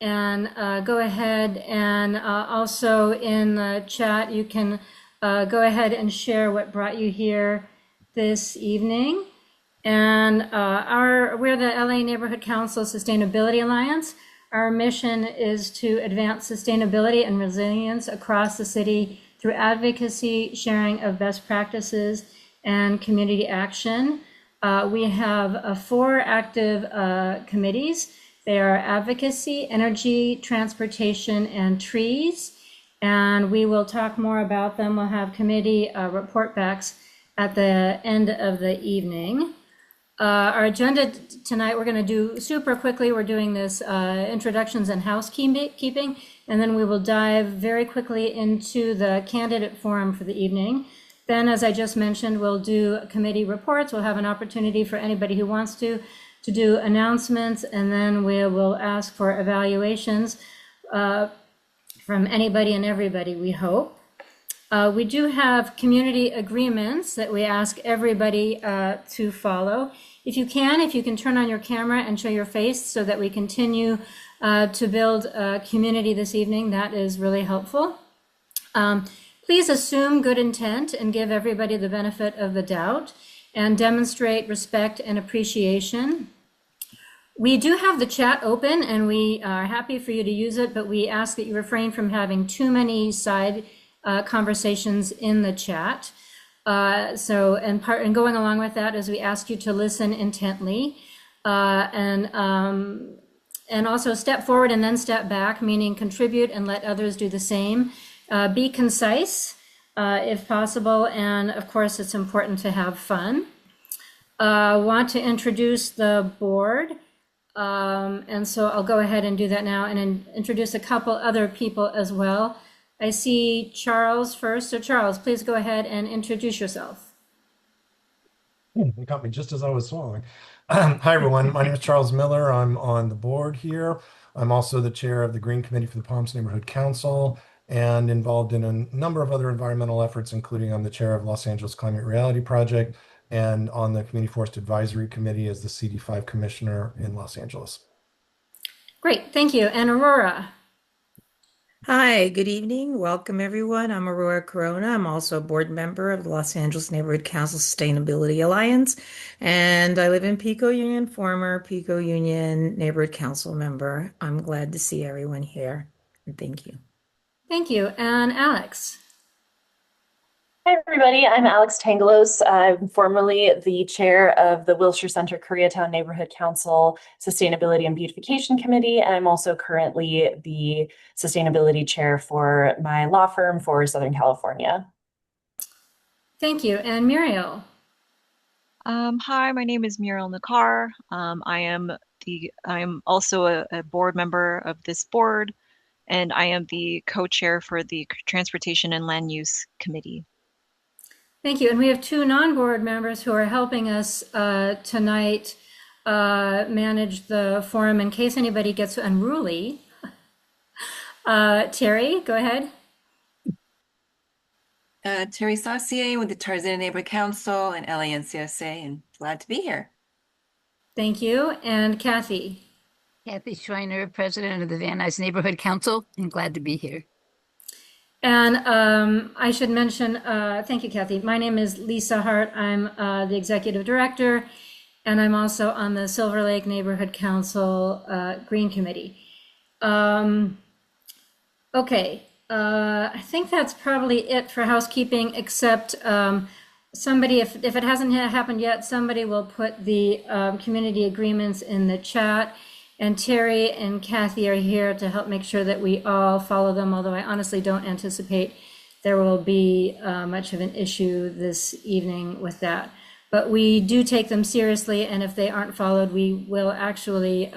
And go ahead and also in the chat, you can go ahead and share what brought you here this evening. And we're the LA Neighborhood Council Sustainability Alliance. Our mission is to advance sustainability and resilience across the city through advocacy, sharing of best practices, and community action. We have 4 active committees. They are advocacy, energy, transportation, and trees. And we will talk more about them. We'll have committee report backs at the end of the evening. Our agenda tonight, we're going to do super quickly. We're doing this introductions and housekeeping, and then we will dive very quickly into the candidate forum for the evening. Then, as I just mentioned, we'll do committee reports. We'll have an opportunity for anybody who wants to do announcements, and then we will ask for evaluations from anybody and everybody, we hope. We do have community agreements that we ask everybody to follow. If you can turn on your camera and show your face so that we continue to build a community this evening, that is really helpful. Please assume good intent and give everybody the benefit of the doubt and demonstrate respect and appreciation. We do have the chat open and we are happy for you to use it, but we ask that you refrain from having too many side conversations in the chat. And going along with that is we ask you to listen intently and also step forward and then step back, meaning contribute and let others do the same. Be concise if possible, and of course it's important to have fun. Want to introduce the board, and so I'll go ahead and do that now and introduce a couple other people as well. I see Charles first. So Charles, please go ahead and introduce yourself. You got me just as I was swallowing. Hi, everyone. My name is Charles Miller. I'm on the board here. I'm also the chair of the Green Committee for the Palms Neighborhood Council and involved in a number of other environmental efforts, including I'm the chair of Los Angeles Climate Reality Project and on the Community Forest Advisory Committee as the CD5 commissioner in Los Angeles. Great, thank you. And Aurora. Hi, good evening. Welcome, everyone. I'm Aurora Corona. I'm also a board member of the Los Angeles Neighborhood Council Sustainability Alliance, and I live in Pico Union, former Pico Union Neighborhood Council member. I'm glad to see everyone here, and thank you. Thank you. And Alex. Hi, everybody. I'm Alex Tangelos. I'm formerly the chair of the Wilshire Center Koreatown Neighborhood Council Sustainability and Beautification Committee, and I'm also currently the sustainability chair for my law firm for Southern California. Thank you. And Muriel. Hi, my name is Muriel Nakar. I am also a board member of this board, and I am the co-chair for the Transportation and Land Use Committee. Thank you. And we have 2 non-board members who are helping us tonight manage the forum in case anybody gets unruly. Terry, go ahead. Terry Saucier with the Tarzana Neighborhood Council and LANCSA, and glad to be here. Thank you. And Kathy. Kathy Schreiner, president of the Van Nuys Neighborhood Council, and glad to be here. And I should mention, thank you, Kathy. My name is Lisa Hart. I'm the executive director, and I'm also on the Silver Lake Neighborhood Council Green Committee. Okay, I think that's probably it for housekeeping, except somebody, if it hasn't happened yet, somebody will put the community agreements in the chat. And Terry and Kathy are here to help make sure that we all follow them, although I honestly don't anticipate there will be much of an issue this evening with that. But we do take them seriously, and if they aren't followed, we will actually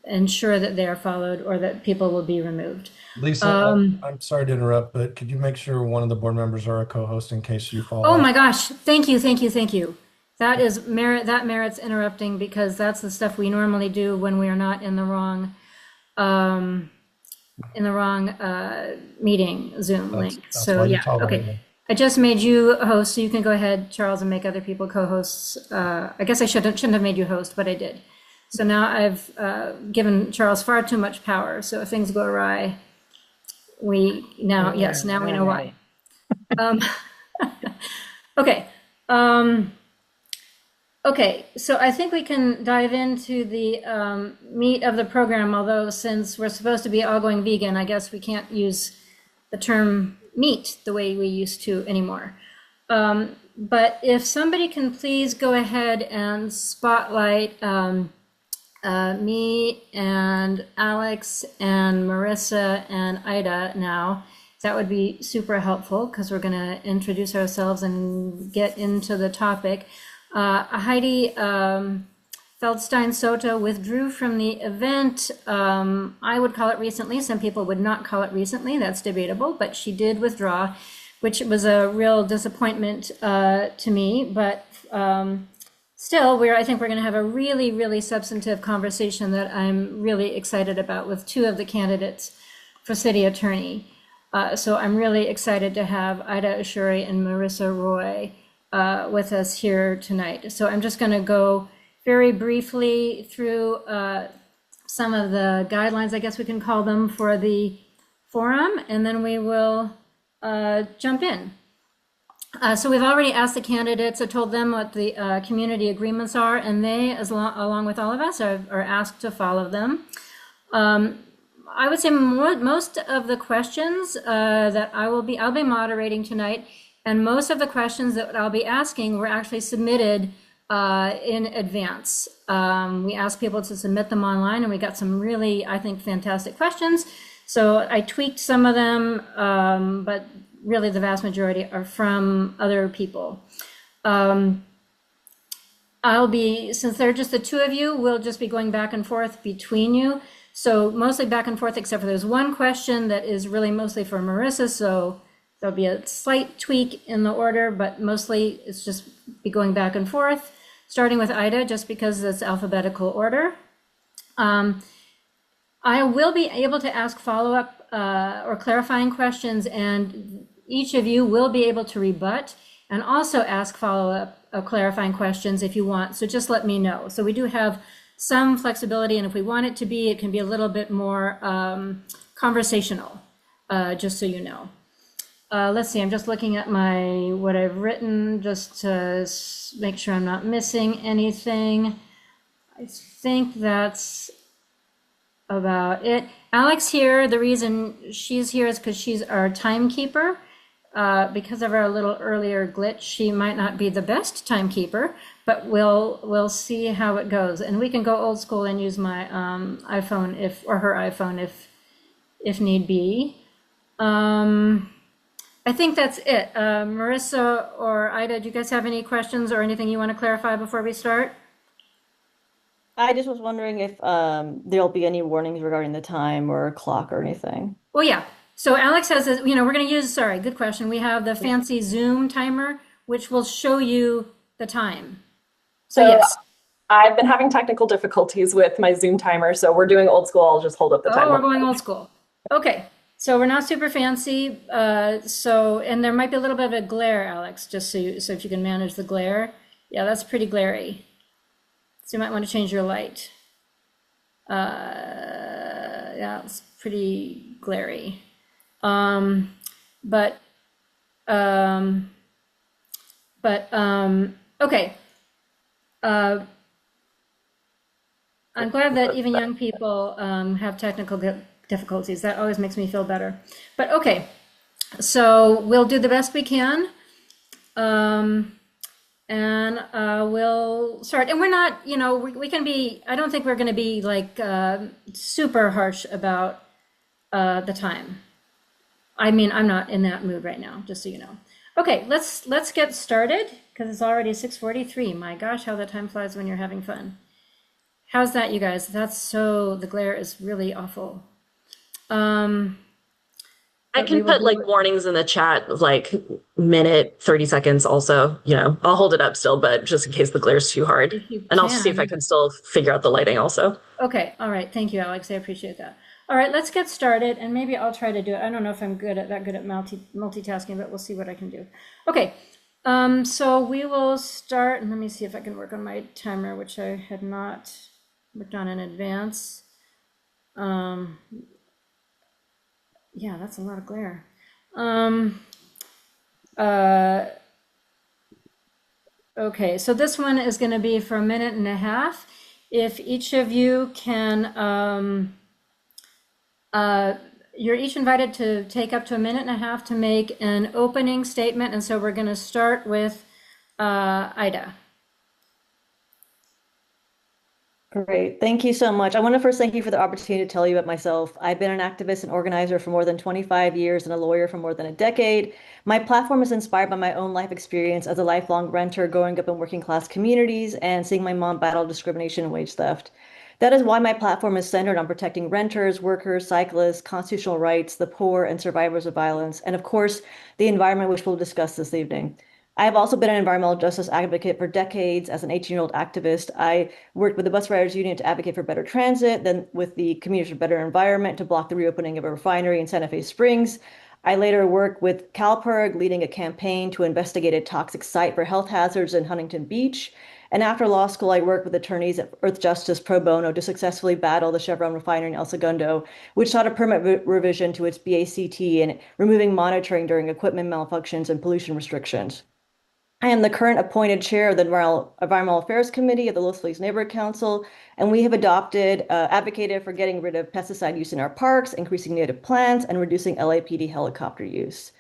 ensure that they are followed or that people will be removed. Lisa, I'm sorry to interrupt, but could you make sure one of the board members are a co-host in case you follow? Oh my gosh, thank you, thank you, thank you. That merits interrupting because that's the stuff we normally do when we are not in the wrong meeting Zoom link. So yeah, okay. I just made you a host, so you can go ahead, Charles, and make other people co-hosts. I guess I shouldn't have made you host, but I did. So now I've given Charles far too much power. So if things go awry, now we know why. Okay. Okay, so I think we can dive into the meat of the program, although since we're supposed to be all going vegan, I guess we can't use the term meat the way we used to anymore. But if somebody can please go ahead and spotlight me and Alex and Marissa and Aida now, that would be super helpful because we're going to introduce ourselves and get into the topic. Hydee Feldstein Soto withdrew from the event. I would call it recently. Some people would not call it recently. That's debatable, but she did withdraw, which was a real disappointment to me. But still, I think we're going to have a really, really substantive conversation that I'm really excited about with two of the candidates for city attorney. So I'm really excited to have Aida Ashouri and Marissa Roy with us here tonight. So I'm just going to go very briefly through some of the guidelines, I guess we can call them, for the forum, and then we will jump in. So we've already asked the candidates, I told them what the community agreements are, and they, along with all of us, are asked to follow them. I would say most of the questions that I'll be moderating tonight, and most of the questions that I'll be asking were actually submitted in advance. We asked people to submit them online, and we got some really, I think, fantastic questions. So I tweaked some of them, but really the vast majority are from other people. Since there are just the two of you, we'll just be going back and forth between you. So mostly back and forth, except for there's one question that is really mostly for Marissa. So there'll be a slight tweak in the order, but mostly it's just be going back and forth, starting with Aida, just because it's alphabetical order. I will be able to ask follow-up or clarifying questions, and each of you will be able to rebut and also ask follow-up clarifying questions if you want. So just let me know. So we do have some flexibility, and if we want it to be, it can be a little bit more conversational, just so you know. Let's see, I'm just looking at what I've written just to make sure I'm not missing anything. I think that's about it. Alex here, the reason she's here is because she's our timekeeper. Because of our little earlier glitch, she might not be the best timekeeper, but we'll see how it goes. And we can go old school and use my iPhone or her iPhone if need be. I think that's it. Marissa or Aida, do you guys have any questions or anything you want to clarify before we start? I just was wondering if there'll be any warnings regarding the time or clock or anything. Well, yeah. So Alex has, we're going to use, good question. We have the fancy Zoom timer, which will show you the time. So yes. I've been having technical difficulties with my Zoom timer, so we're doing old school. I'll just hold up the timer. Oh, we're going old school. Okay. So we're not super fancy. And there might be a little bit of a glare, Alex, just so if you can manage the glare. Yeah, that's pretty glary. So you might want to change your light. Yeah, it's pretty glary. Okay. I'm glad that even young people have technical difficulties. That always makes me feel better. But okay, so we'll do the best we can. And we'll start. And we're not, we can be, I don't think we're going to be like super harsh about the time. I mean, I'm not in that mood right now, just so you know. Okay, let's get started because it's already 6:43. My gosh, how the time flies when you're having fun. How's that, you guys? The glare is really awful. I can put warnings in the chat of minute, 30 seconds also. I'll hold it up still, but just in case the glare's too hard. And I'll see if I can still figure out the lighting also. Okay, all right. Thank you, Alex. I appreciate that. All right, let's get started, and maybe I'll try to do it. I don't know if I'm good at multitasking, but we'll see what I can do. Okay, so we will start, and let me see if I can work on my timer, which I had not worked on in advance. Yeah, that's a lot of glare. Okay, so this one is going to be for 1.5 minutes. If each of you can, you're each invited to take up to 1.5 minutes to make an opening statement. And so we're going to start with Aida. Great. Thank you so much. I want to first thank you for the opportunity to tell you about myself. I've been an activist and organizer for more than 25 years and a lawyer for more than a decade. My platform is inspired by my own life experience as a lifelong renter growing up in working class communities and seeing my mom battle discrimination and wage theft. That is why my platform is centered on protecting renters, workers, cyclists, constitutional rights, the poor, and survivors of violence, and of course, the environment, which we'll discuss this evening. I have also been an environmental justice advocate for decades as an 18-year-old activist. I worked with the Bus Riders Union to advocate for better transit, then with the Community for Better Environment to block the reopening of a refinery in Santa Fe Springs. I later worked with CalPERG, leading a campaign to investigate a toxic site for health hazards in Huntington Beach. And after law school, I worked with attorneys at Earth Justice pro bono to successfully battle the Chevron refinery in El Segundo, which sought a permit revision to its BACT and removing monitoring during equipment malfunctions and pollution restrictions. I am the current appointed chair of the Environmental Affairs Committee of the Los Feliz Neighborhood Council, and we have advocated for getting rid of pesticide use in our parks, increasing native plants, and reducing LAPD helicopter use.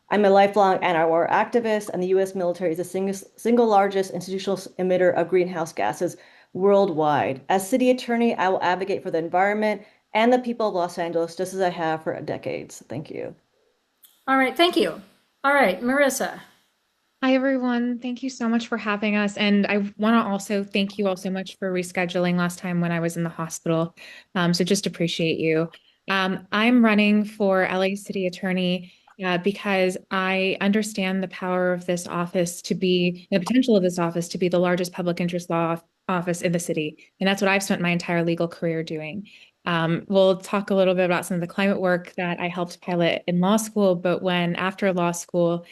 I'm a lifelong anti-war activist, and the U.S. military is the single largest institutional emitter of greenhouse gases worldwide. As city attorney, I will advocate for the environment and the people of Los Angeles, just as I have for decades. Thank you. All right, thank you. All right, Marissa. Hi, everyone. Thank you so much for having us. And I want to also thank you all so much for rescheduling last time when I was in the hospital. So just appreciate you. I'm running for LA City Attorney because I understand the power of this office to be, the potential of this office to be the largest public interest law office in the city. And that's what I've spent my entire legal career doing. We'll talk a little bit about some of the climate work that I helped pilot in law school, but after law school,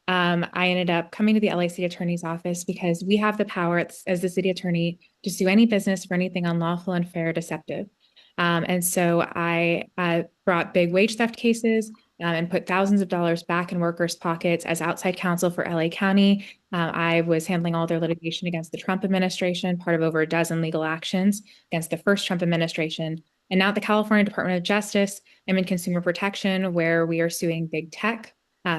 I ended up coming to the LA City Attorney's office because we have the power as the city attorney to sue any business for anything unlawful, unfair, or deceptive. And so I brought big wage theft cases and put thousands of dollars back in workers' pockets as outside counsel for LA County. I was handling all their litigation against the Trump administration, part of over a dozen legal actions against the first Trump administration. And now at the California Department of Justice, I'm in consumer protection, where we are suing big tech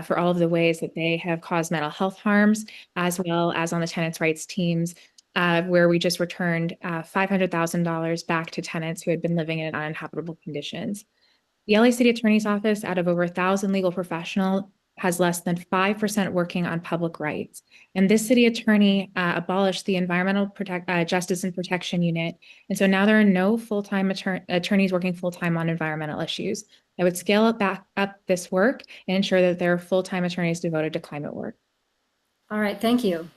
for all of the ways that they have caused mental health harms, as well as on the tenants' rights teams, where we just returned $500,000 back to tenants who had been living in uninhabitable conditions. The LA City Attorney's Office, out of over 1,000 legal professionals, has less than 5% working on public rights. And this city attorney abolished the Environmental Justice and Protection Unit. And so now there are no full-time attorneys working full-time on environmental issues. I would scale up this work and ensure that there are full-time attorneys devoted to climate work. All right, thank you.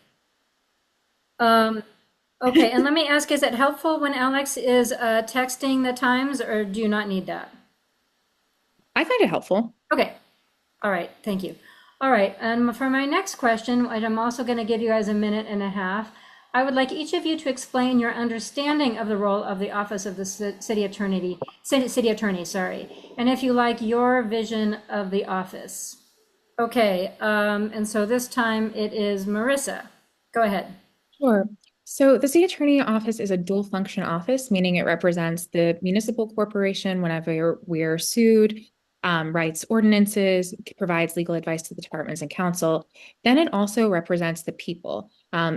Okay, and let me ask, is it helpful when Alex is texting the times, or do you not need that? I find it helpful. Okay. All right, thank you. All right, and for my next question, and I'm also going to give you guys 1.5 minutes, I would like each of you to explain your understanding of the role of the Office of the City Attorney, and if you like, your vision of the office. Okay, and so this time it is Marissa. Go ahead. Sure. So the city attorney office is a dual function office, meaning it represents the municipal corporation whenever we're sued, writes ordinances, provides legal advice to the departments and council. Then it also represents the people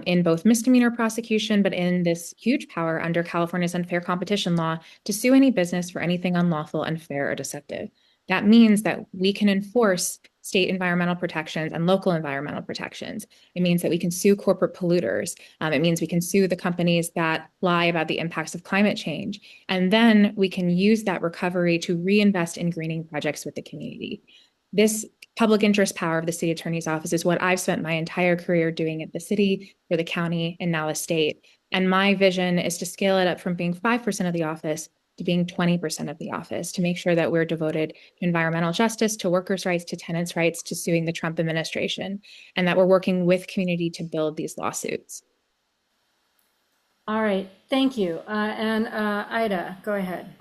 in both misdemeanor prosecution, but in this huge power under California's unfair competition law to sue any business for anything unlawful, unfair, or deceptive. That means that we can enforce state environmental protections and local environmental protections. It means that we can sue corporate polluters. It means we can sue the companies that lie about the impacts of climate change. And then we can use that recovery to reinvest in greening projects with the community. This public interest power of the city attorney's office is what I've spent my entire career doing at the city, for the county, and now the state. And my vision is to scale it up from being 5% of the office to being 20% of the office, to make sure that we're devoted to environmental justice, to workers' rights, to tenants' rights, to suing the Trump administration, and that we're working with community to build these lawsuits. All right, thank you. And Ida, go ahead.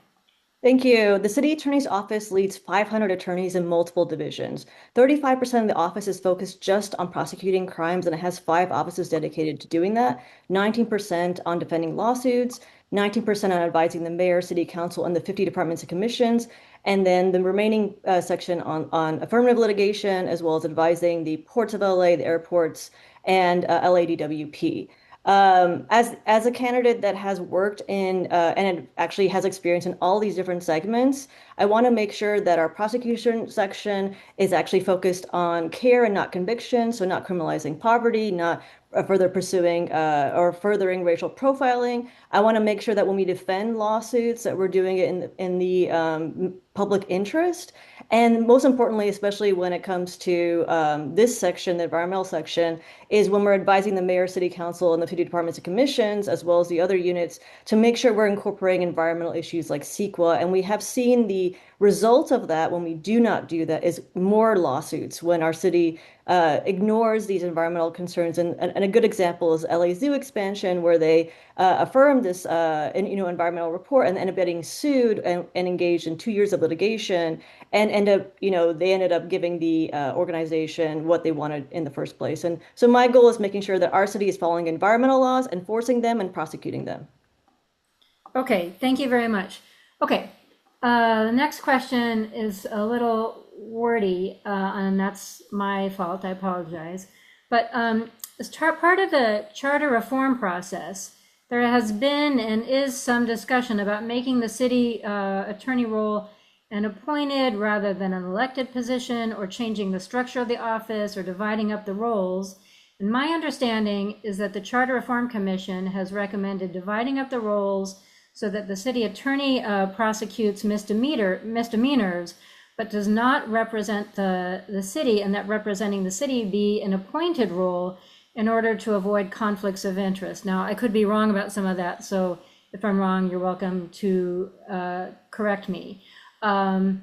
Thank you. The city attorney's office leads 500 attorneys in multiple divisions. 35% of the office is focused just on prosecuting crimes, and it has 5 offices dedicated to doing that. 19% on defending lawsuits, 19% on advising the mayor, city council, and the 50 departments and commissions, and then the remaining section on affirmative litigation, as well as advising the ports of LA, the airports, and LADWP. As a candidate that has worked in and actually has experience in all these different segments, I want to make sure that our prosecution section is actually focused on care and not conviction, so not criminalizing poverty, not further pursuing or furthering racial profiling. I want to make sure that when we defend lawsuits, that we're doing it in the public interest. And most importantly, especially when it comes to this section, the environmental section, is when we're advising the mayor, city council, and the 50 departments and commissions, as well as the other units, to make sure we're incorporating environmental issues like CEQA. And we have seen the result of that when we do not do that is more lawsuits when our city ignores these environmental concerns. And a good example is LA Zoo expansion, where they affirmed this environmental report and ended up getting sued and engaged in 2 years of litigation, and they ended up giving the organization what they wanted in the first place. And so my goal is making sure that our city is following environmental laws, enforcing them, and prosecuting them. Okay, thank you very much. Okay, the next question is a little wordy, and that's my fault. I apologize. But as part of the charter reform process, there has been and is some discussion about making the city attorney role an appointed rather than an elected position, or changing the structure of the office, or dividing up the roles. And my understanding is that the Charter Reform Commission has recommended dividing up the roles so that the city attorney prosecutes misdemeanors, but does not represent the city, and that representing the city be an appointed role in order to avoid conflicts of interest. Now, I could be wrong about some of that, so if I'm wrong, you're welcome to correct me. And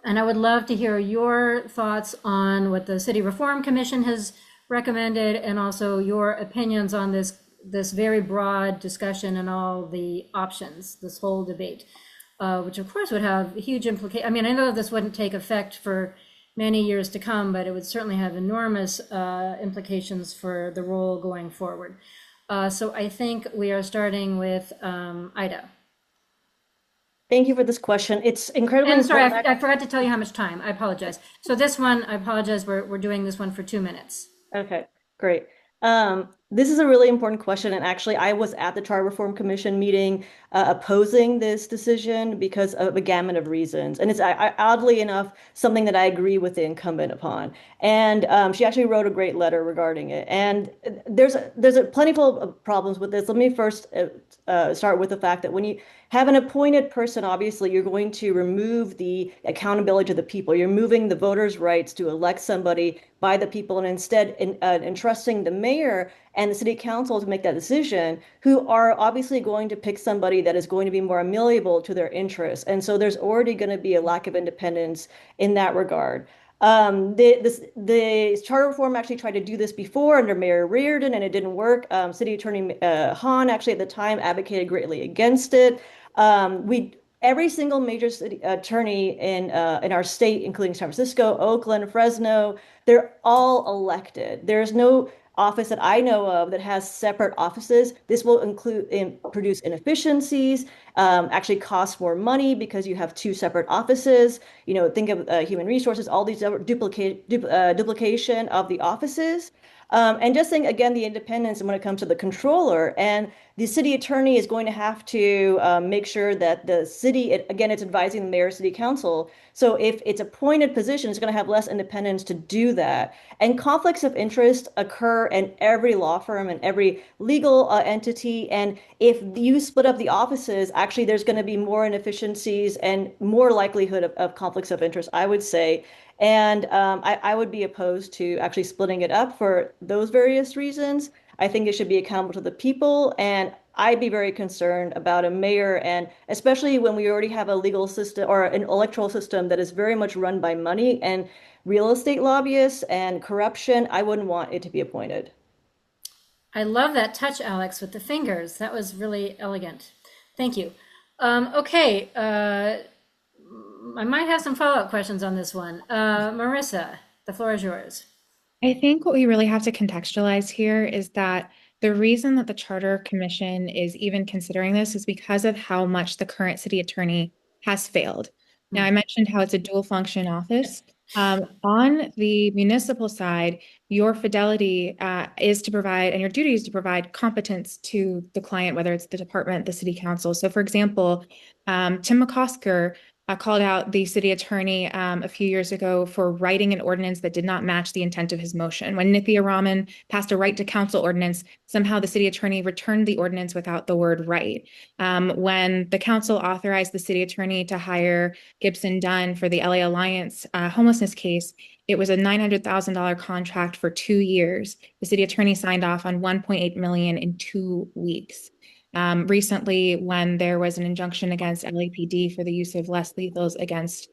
I would love to hear your thoughts on what the City Reform Commission has recommended, and also your opinions on this very broad discussion and all the options, this whole debate, which of course would have huge implications. I mean, I know this wouldn't take effect for many years to come, but it would certainly have enormous implications for the role going forward. So I think we are starting with Ida. Thank you for this question. It's incredibly And sorry, important. I forgot to tell you how much time. I apologize. So this one, I apologize, we're doing this one for 2 minutes. Okay, great. This is a really important question, and actually, I was at the Charter Reform Commission meeting opposing this decision because of a gamut of reasons, and it's oddly enough something that I agree with the incumbent upon. And she actually wrote a great letter regarding it. And there's plentiful of problems with this. Let me first start with the fact that when you have an appointed person, obviously you're going to remove the accountability to the people. You're moving the voters' rights to elect somebody by the people, and instead entrusting the mayor and the city council to make that decision, who are obviously going to pick somebody that is going to be more amenable to their interests. And so there's already going to be a lack of independence in that regard. The charter reform actually tried to do this before under Mayor Reardon, and it didn't work. City Attorney Hahn actually at the time advocated greatly against it. Every single major city attorney in our state, including San Francisco, Oakland, Fresno, they're all elected. There's no office that I know of that has separate offices. This will produce inefficiencies, actually cost more money because you have 2 separate offices. Think of human resources, all these duplication of the offices. And just think again, the independence when it comes to the controller, and the city attorney is going to have to make sure that the city, again, it's advising the mayor, city council. So if it's appointed position, it's going to have less independence to do that. And conflicts of interest occur in every law firm and every legal entity. And if you split up the offices, actually, there's going to be more inefficiencies and more likelihood of conflicts of interest, I would say. And I would be opposed to actually splitting it up for those various reasons. I think it should be accountable to the people, and I'd be very concerned about a mayor, and especially when we already have a legal system or an electoral system that is very much run by money and real estate lobbyists and corruption. I wouldn't want it to be appointed. I love that touch, Alex, with the fingers. That was really elegant. Thank you. Okay, I might have some follow-up questions on this one. Marissa, the floor is yours. I think what we really have to contextualize here is that the reason that the Charter Commission is even considering this is because of how much the current city attorney has failed. Now, I mentioned how it's a dual function office. On the municipal side, your fidelity is to provide, and your duty is to provide competence to the client, whether it's the department, the city council. So, for example, Tim McCosker called out the city attorney a few years ago for writing an ordinance that did not match the intent of his motion. When Nithya Raman passed a right to counsel ordinance, somehow the city attorney returned the ordinance without the word right. When the council authorized the city attorney to hire Gibson Dunn for the LA Alliance homelessness case, it was a $900,000 contract for 2 years. The city attorney signed off on $1.8 million in 2 weeks. Recently, when there was an injunction against LAPD for the use of less lethals against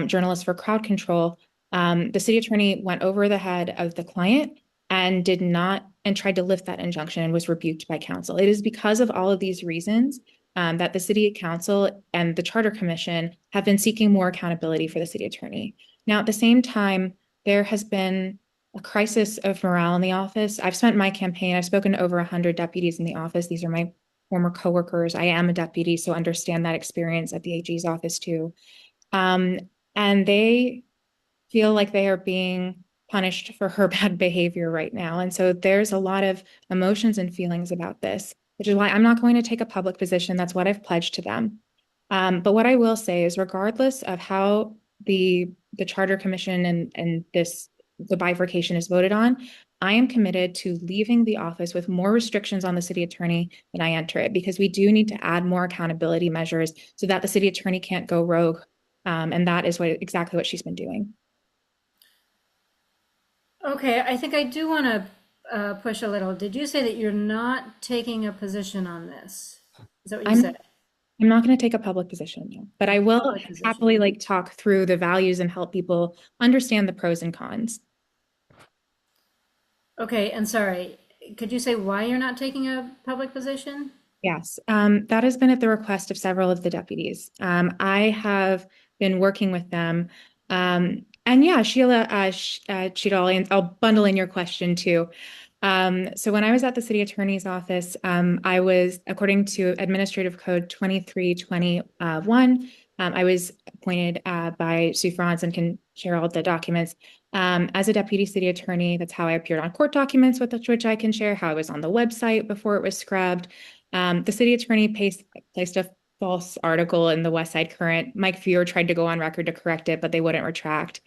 journalists for crowd control, the city attorney went over the head of the client and did not, and tried to lift that injunction and was rebuked by council. It is because of all of these reasons that the city council and the Charter Commission have been seeking more accountability for the city attorney. Now, at the same time, there has been a crisis of morale in the office. I've spent my campaign, I've spoken to over 100 deputies in the office. These are my former coworkers. I am a deputy, so understand that experience at the AG's office too. And they feel like they are being punished for her bad behavior right now. And so there's a lot of emotions and feelings about this, which is why I'm not going to take a public position. That's what I've pledged to them. But what I will say is, regardless of how the Charter Commission and the bifurcation is voted on, I am committed to leaving the office with more restrictions on the city attorney than I enter it, because we do need to add more accountability measures so that the city attorney can't go rogue. And that is exactly what she's been doing. Okay, I think I do want to push a little. Did you say that you're not taking a position on this? Is that what you said? I'm not going to take a public position, no, but I will happily talk through the values and help people understand the pros and cons. Okay, and sorry, could you say why you're not taking a public position? Yes, that has been at the request of several of the deputies. I have been working with them. And yeah, Sheila, Chidol, I'll bundle in your question too. So when I was at the city attorney's office, I was, according to Administrative Code 2321, I was appointed by Sue Franz and can share all the documents. As a deputy city attorney, that's how I appeared on court documents, with which I can share, how I was on the website before it was scrubbed. The city attorney placed a false article in the West Side Current. Mike Fuhr tried to go on record to correct it, but they wouldn't retract.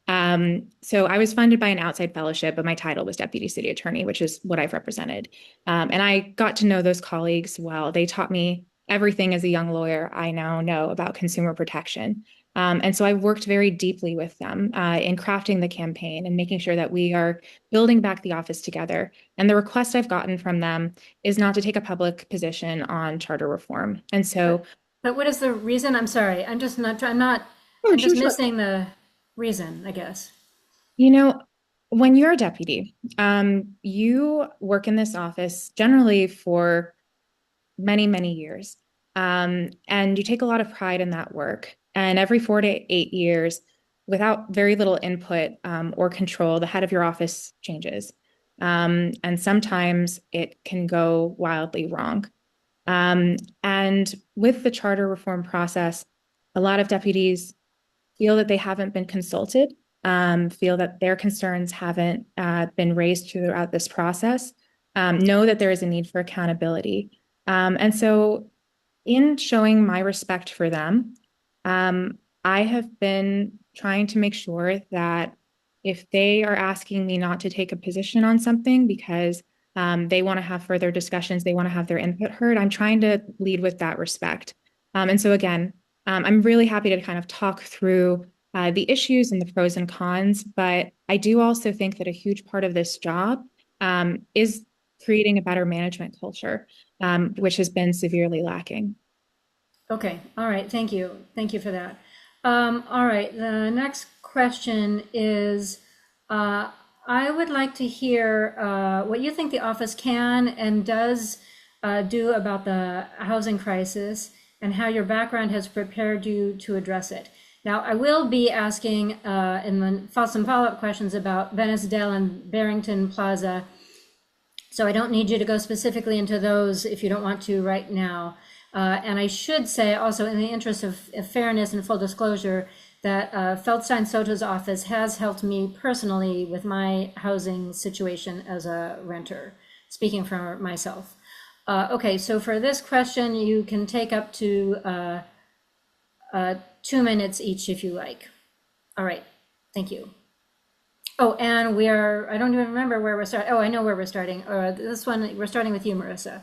So I was funded by an outside fellowship, but my title was deputy city attorney, which is what I've represented. And I got to know those colleagues well. They taught me everything as a young lawyer I now know about consumer protection. And so I've worked very deeply with them in crafting the campaign and making sure that we are building back the office together. And the request I've gotten from them is not to take a public position on charter reform. And so, but what is the reason? I'm sorry, I'm just missing the reason, I guess. You know, when you're a deputy, you work in this office generally for many, many years. And you take a lot of pride in that work. And every 4 to 8 years, without very little input or control, the head of your office changes. And sometimes it can go wildly wrong. And with the charter reform process, a lot of deputies feel that they haven't been consulted, feel that their concerns haven't been raised throughout this process, know that there is a need for accountability. And so in showing my respect for them, I have been trying to make sure that if they are asking me not to take a position on something because they want to have further discussions, they want to have their input heard, I'm trying to lead with that respect. And so again, I'm really happy to kind of talk through the issues and the pros and cons, but I do also think that a huge part of this job is creating a better management culture, which has been severely lacking. Okay, all right, thank you. Thank you for that. All right, the next question is, I would like to hear what you think the office can and does do about the housing crisis and how your background has prepared you to address it. Now, I will be asking some follow-up questions about Venice Dell and Barrington Plaza, so I don't need you to go specifically into those if you don't want to right now. And I should say also, in the interest of fairness and full disclosure, that Feldstein Soto's office has helped me personally with my housing situation as a renter, speaking for myself. Okay, so for this question, you can take up to 2 minutes each if you like. All right, thank you. Oh, and I don't even remember where we're starting. Oh, I know where we're starting. This one, we're starting with you, Marissa.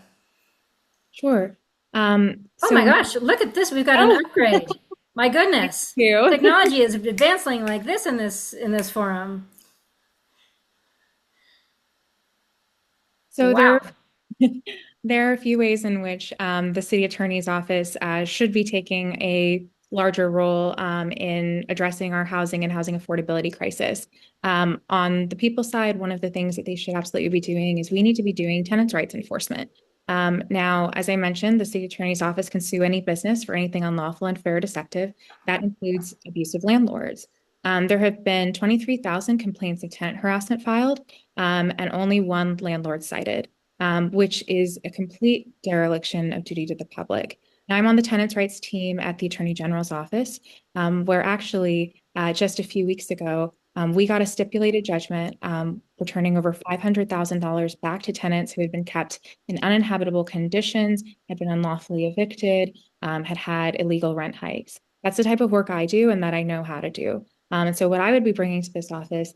Sure. Oh my gosh, look at this. We've got an upgrade. My goodness. Thank you. Technology is advancing like this in this forum. So Wow. there are a few ways in which the city attorney's office should be taking a larger role in addressing our housing and housing affordability crisis. On the people side, one of the things that they should absolutely be doing is we need to be doing tenants' rights enforcement. Now, as I mentioned, the city attorney's office can sue any business for anything unlawful, unfair, or deceptive. That includes abusive landlords. There have been 23,000 complaints of tenant harassment filed, and only one landlord cited, which is a complete dereliction of duty to the public. Now, I'm on the tenants' rights team at the Attorney General's office, where actually just a few weeks ago, we got a stipulated judgment returning over $500,000 back to tenants who had been kept in uninhabitable conditions, had been unlawfully evicted, had illegal rent hikes. That's the type of work I do and that I know how to do. And so what I would be bringing to this office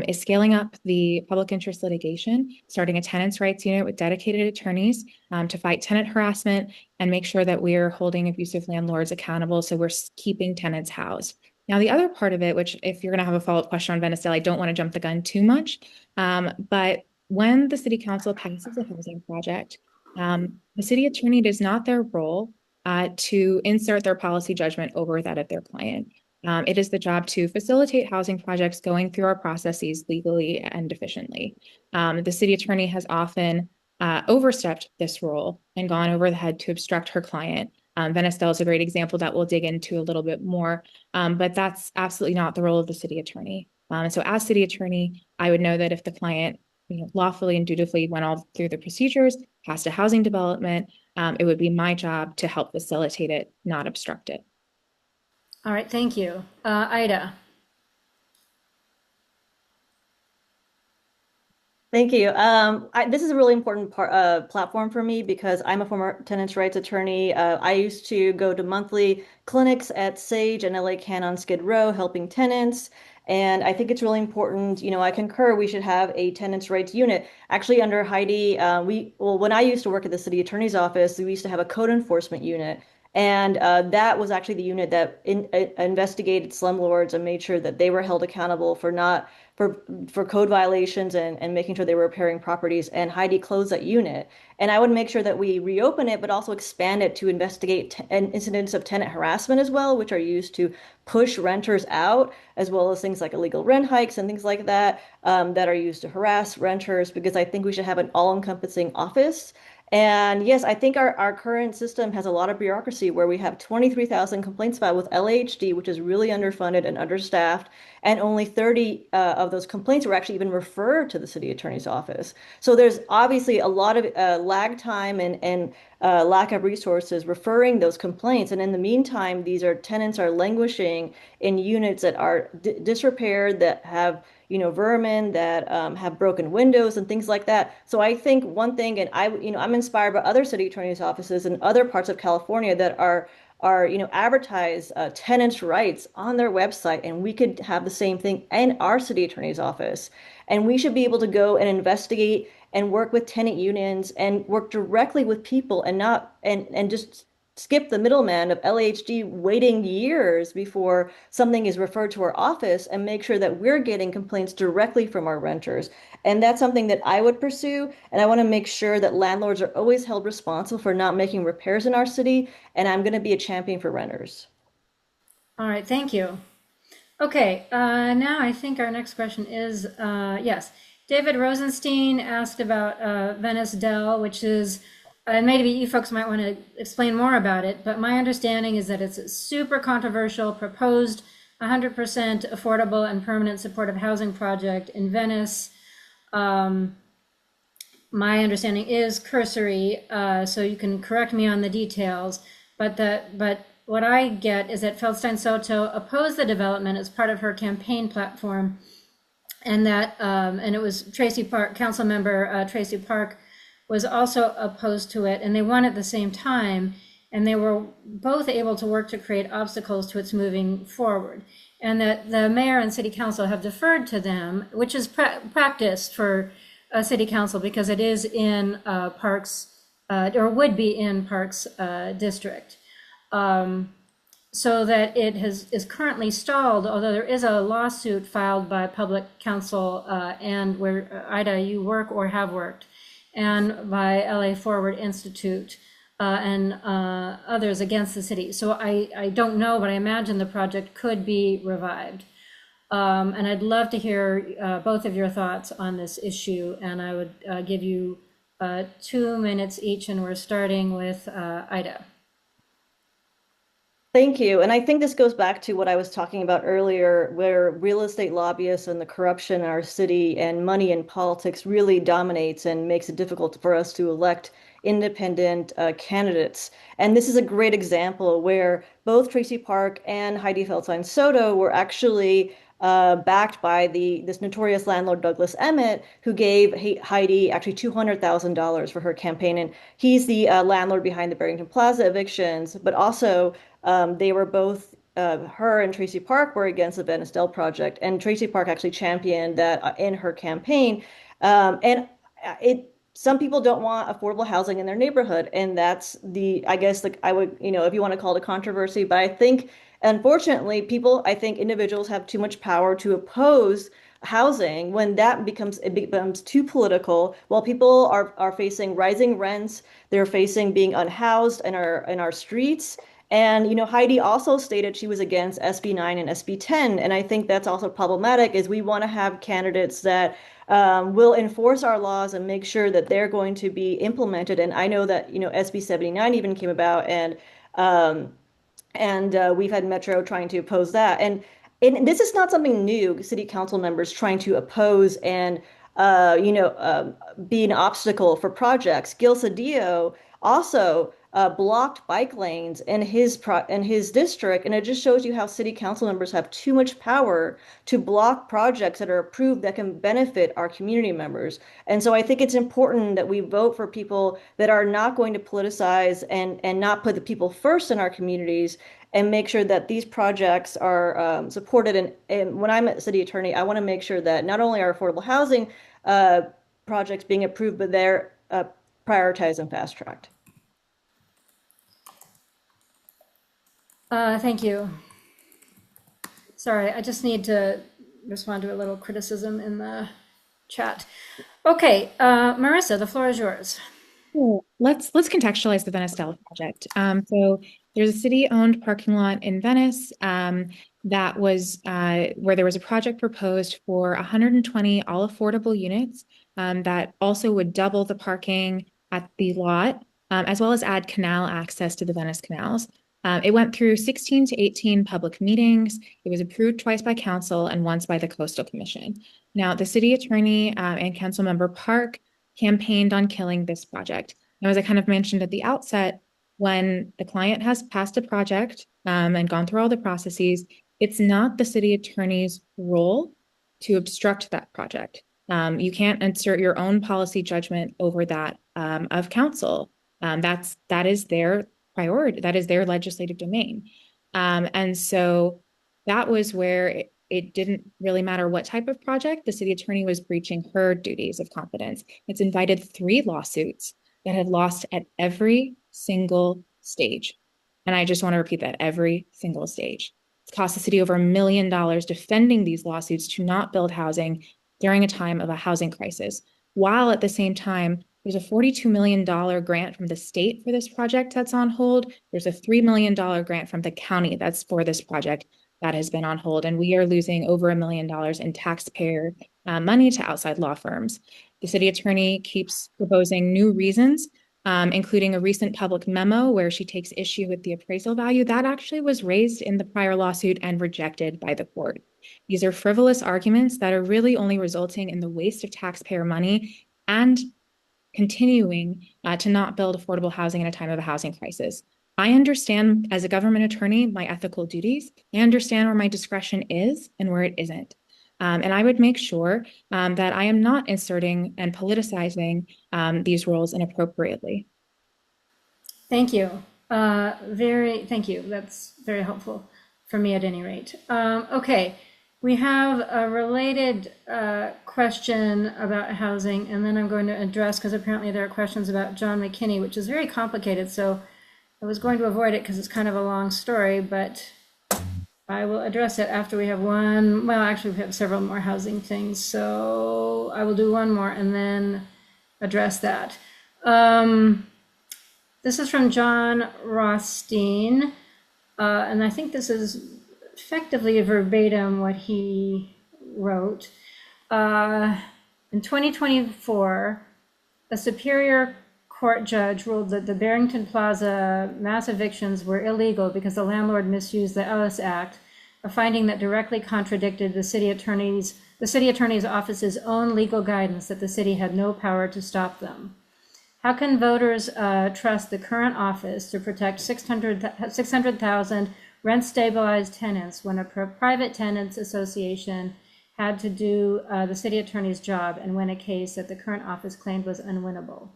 is scaling up the public interest litigation, starting a tenants' rights unit with dedicated attorneys to fight tenant harassment and make sure that we're holding abusive landlords accountable so we're keeping tenants housed. Now, the other part of it, which if you're going to have a follow-up question on Venice Dell, I don't want to jump the gun too much, but when the city council passes a housing project, the city attorney, it is not their role to insert their policy judgment over that of their client. It is the job to facilitate housing projects going through our processes legally and efficiently. The city attorney has often overstepped this role and gone over the head to obstruct her client. Venice Dell is a great example that we'll dig into a little bit more, but that's absolutely not the role of the city attorney. So as city attorney, I would know that if the client lawfully and dutifully went all through the procedures, passed a housing development, it would be my job to help facilitate it, not obstruct it. All right, thank you. Aida. Thank you. This is a really important platform for me because I'm a former tenants' rights attorney. I used to go to monthly clinics at Sage and LA Can on Skid Row helping tenants. And I think it's really important. I concur we should have a tenants' rights unit. Actually, under Hydee, when I used to work at the city attorney's office, we used to have a code enforcement unit. And that was actually the unit that investigated slumlords and made sure that they were held accountable for not for code violations and making sure they were repairing properties. And Hydee closed that unit. And I would make sure that we reopen it, but also expand it to investigate incidents of tenant harassment as well, which are used to push renters out, as well as things like illegal rent hikes and things like that that are used to harass renters, because I think we should have an all-encompassing office. And yes, I think our current system has a lot of bureaucracy where we have 23,000 complaints filed with LAHD, which is really underfunded and understaffed, and only 30 of those complaints were actually even referred to the city attorney's office. So there's obviously a lot of lag time and lack of resources referring those complaints. And in the meantime, tenants are languishing in units that are disrepaired, that have vermin, that have broken windows and things like that. So I think one thing, and I'm inspired by other city attorneys' offices in other parts of California that are advertise tenants' rights on their website, and we could have the same thing in our city attorney's office. And we should be able to go and investigate and work with tenant unions and work directly with people and not and just skip the middleman of LAHD waiting years before something is referred to our office, and make sure that we're getting complaints directly from our renters. And that's something that I would pursue. And I want to make sure that landlords are always held responsible for not making repairs in our city. And I'm going to be a champion for renters. All right, thank you. Okay, now I think our next question is, yes. David Rosenstein asked about Venice Dell, which is, and maybe you folks might want to explain more about it, but my understanding is that it's a super controversial, proposed 100% affordable and permanent supportive housing project in Venice. My understanding is cursory, so you can correct me on the details, but what I get is that Feldstein Soto opposed the development as part of her campaign platform, and it was Tracy Park, council member Tracy Park was also opposed to it, and they won at the same time, and they were both able to work to create obstacles to its moving forward, and that the mayor and city council have deferred to them, which is practiced for a city council because it is in Parks, or would be in Parks district. So that it is currently stalled, although there is a lawsuit filed by public counsel and where Aida, you work or have worked, and by LA Forward Institute and others against the city. So I don't know, but I imagine the project could be revived. And I'd love to hear both of your thoughts on this issue, and I would give you 2 minutes each, and we're starting with Aida. Thank you. And I think this goes back to what I was talking about earlier, where real estate lobbyists and the corruption in our city and money in politics really dominates and makes it difficult for us to elect independent candidates. And this is a great example where both Tracy Park and Hydee Feldstein Soto were actually backed by this notorious landlord Douglas Emmett, who gave Hydee actually $200,000 for her campaign. And he's the landlord behind the Barrington Plaza evictions, but also they were both, her and Tracy Park were against the Venice Dell project, and Tracy Park actually championed that in her campaign. Some people don't want affordable housing in their neighborhood, and that's I guess, like, I would, if you want to call it a controversy, but I think, unfortunately, I think individuals have too much power to oppose housing when it becomes too political. While people are facing rising rents, they're facing being unhoused in our streets. And, Hydee also stated she was against SB 9 and SB 10. And I think that's also problematic, is we want to have candidates that will enforce our laws and make sure that they're going to be implemented. And I know that, SB 79 even came about, and we've had Metro trying to oppose that. And this is not something new, city council members trying to oppose and be an obstacle for projects. Gil Cedillo also blocked bike lanes in his district, and it just shows you how city council members have too much power to block projects that are approved that can benefit our community members. And so I think it's important that we vote for people that are not going to politicize and not put the people first in our communities, and make sure that these projects are supported. And when I'm a city attorney, I want to make sure that not only are affordable housing projects being approved, but they're prioritized and fast-tracked. Thank you. Sorry, I just need to respond to a little criticism in the chat. Okay, Marissa, the floor is yours. Cool. Let's contextualize the Venice Dell project. So there's a city-owned parking lot in Venice that was where there was a project proposed for 120 all-affordable units that also would double the parking at the lot, as well as add canal access to the Venice canals. It went through 16 to 18 public meetings. It was approved twice by council and once by the Coastal Commission. Now, the city attorney and council member Park campaigned on killing this project. Now, as I kind of mentioned at the outset, when the client has passed a project and gone through all the processes, it's not the city attorney's role to obstruct that project. You can't insert your own policy judgment over that of council. That is their priority. That is their legislative domain. And so that was where it didn't really matter what type of project. The city attorney was breaching her duties of confidence. It's invited 3 lawsuits that had lost at every single stage. And I just want to repeat that, every single stage. It's cost the city over $1 million defending these lawsuits to not build housing during a time of a housing crisis, while at the same time, there's a $42 million grant from the state for this project that's on hold. There's a $3 million grant from the county that's for this project. that has been on hold, and we are losing over $1 million in taxpayer money to outside law firms. The city attorney keeps proposing new reasons, including a recent public memo where she takes issue with the appraisal value that actually was raised in the prior lawsuit and rejected by the court. These are frivolous arguments that are really only resulting in the waste of taxpayer money and continuing to not build affordable housing in a time of a housing crisis. I understand as a government attorney my ethical duties. I understand where my discretion is and where it isn't. And I would make sure that I am not inserting and politicizing these roles inappropriately. Thank you. Thank you. That's very helpful for me at any rate. Okay, we have a related question about housing, and then I'm going to address, because apparently there are questions about John McKinney, which is very complicated. So I was going to avoid it because it's kind of a long story, but I will address it after we have one. Well, actually, we have several more housing things. So I will do one more and then address that. This is from John Rothstein, and I think this is effectively verbatim what he wrote. In 2024, a Superior Court judge ruled that the Barrington Plaza mass evictions were illegal because the landlord misused the Ellis Act, a finding that directly contradicted the city attorney's office's own legal guidance that the city had no power to stop them. How can voters trust the current office to protect 600,000 rent-stabilized tenants when a private tenants association had to do the city attorney's job and win a case that the current office claimed was unwinnable?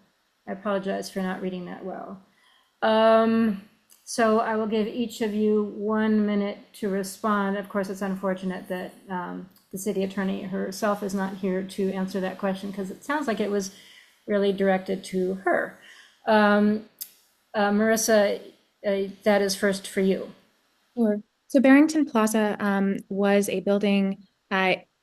I apologize for not reading that well. So I will give each of you 1 minute to respond. Of course, it's unfortunate that the city attorney herself is not here to answer that question, because it sounds like it was really directed to her. Marissa, that is first for you. Sure. So Barrington Plaza was a building,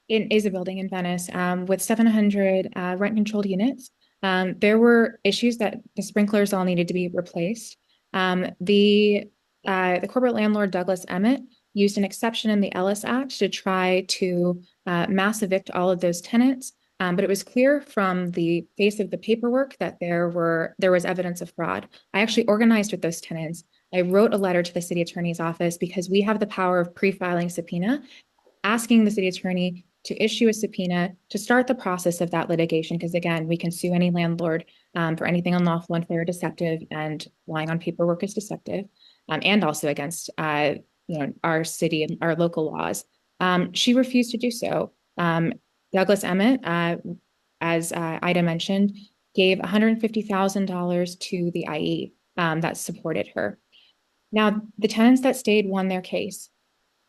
is a building in Venice with 700 rent-controlled units. There were issues that the sprinklers all needed to be replaced. The corporate landlord, Douglas Emmett, used an exception in the Ellis Act to try to mass evict all of those tenants. But it was clear from the face of the paperwork that there was evidence of fraud. I actually organized with those tenants. I wrote a letter to the city attorney's office because we have the power of pre-filing subpoena, asking the city attorney to issue a subpoena to start the process of that litigation. Because again, we can sue any landlord for anything unlawful, unfair, or deceptive, and lying on paperwork is deceptive, and also against our city and our local laws. She refused to do so. Douglas Emmett, as Aida mentioned, gave $150,000 to the IE that supported her. Now, the tenants that stayed won their case,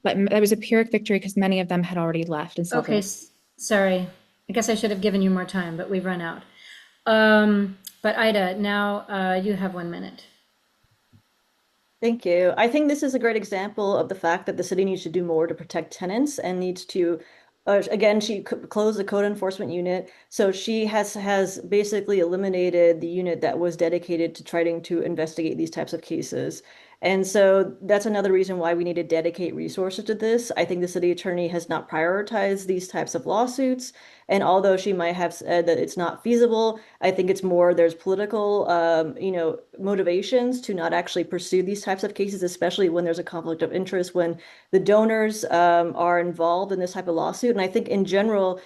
but that was a Pyrrhic victory because many of them had already left. And so okay, sorry. I guess I should have given you more time, but we've run out. But Aida, now you have 1 minute. Thank you. I think this is a great example of the fact that the city needs to do more to protect tenants and needs to, again, she closed the code enforcement unit. So she has basically eliminated the unit that was dedicated to trying to investigate these types of cases. And so that's another reason why we need to dedicate resources to this. I think the city attorney has not prioritized these types of lawsuits. And although she might have said that it's not feasible, I think it's more there's political, motivations to not actually pursue these types of cases, especially when there's a conflict of interest, when the donors are involved in this type of lawsuit. And I think in general,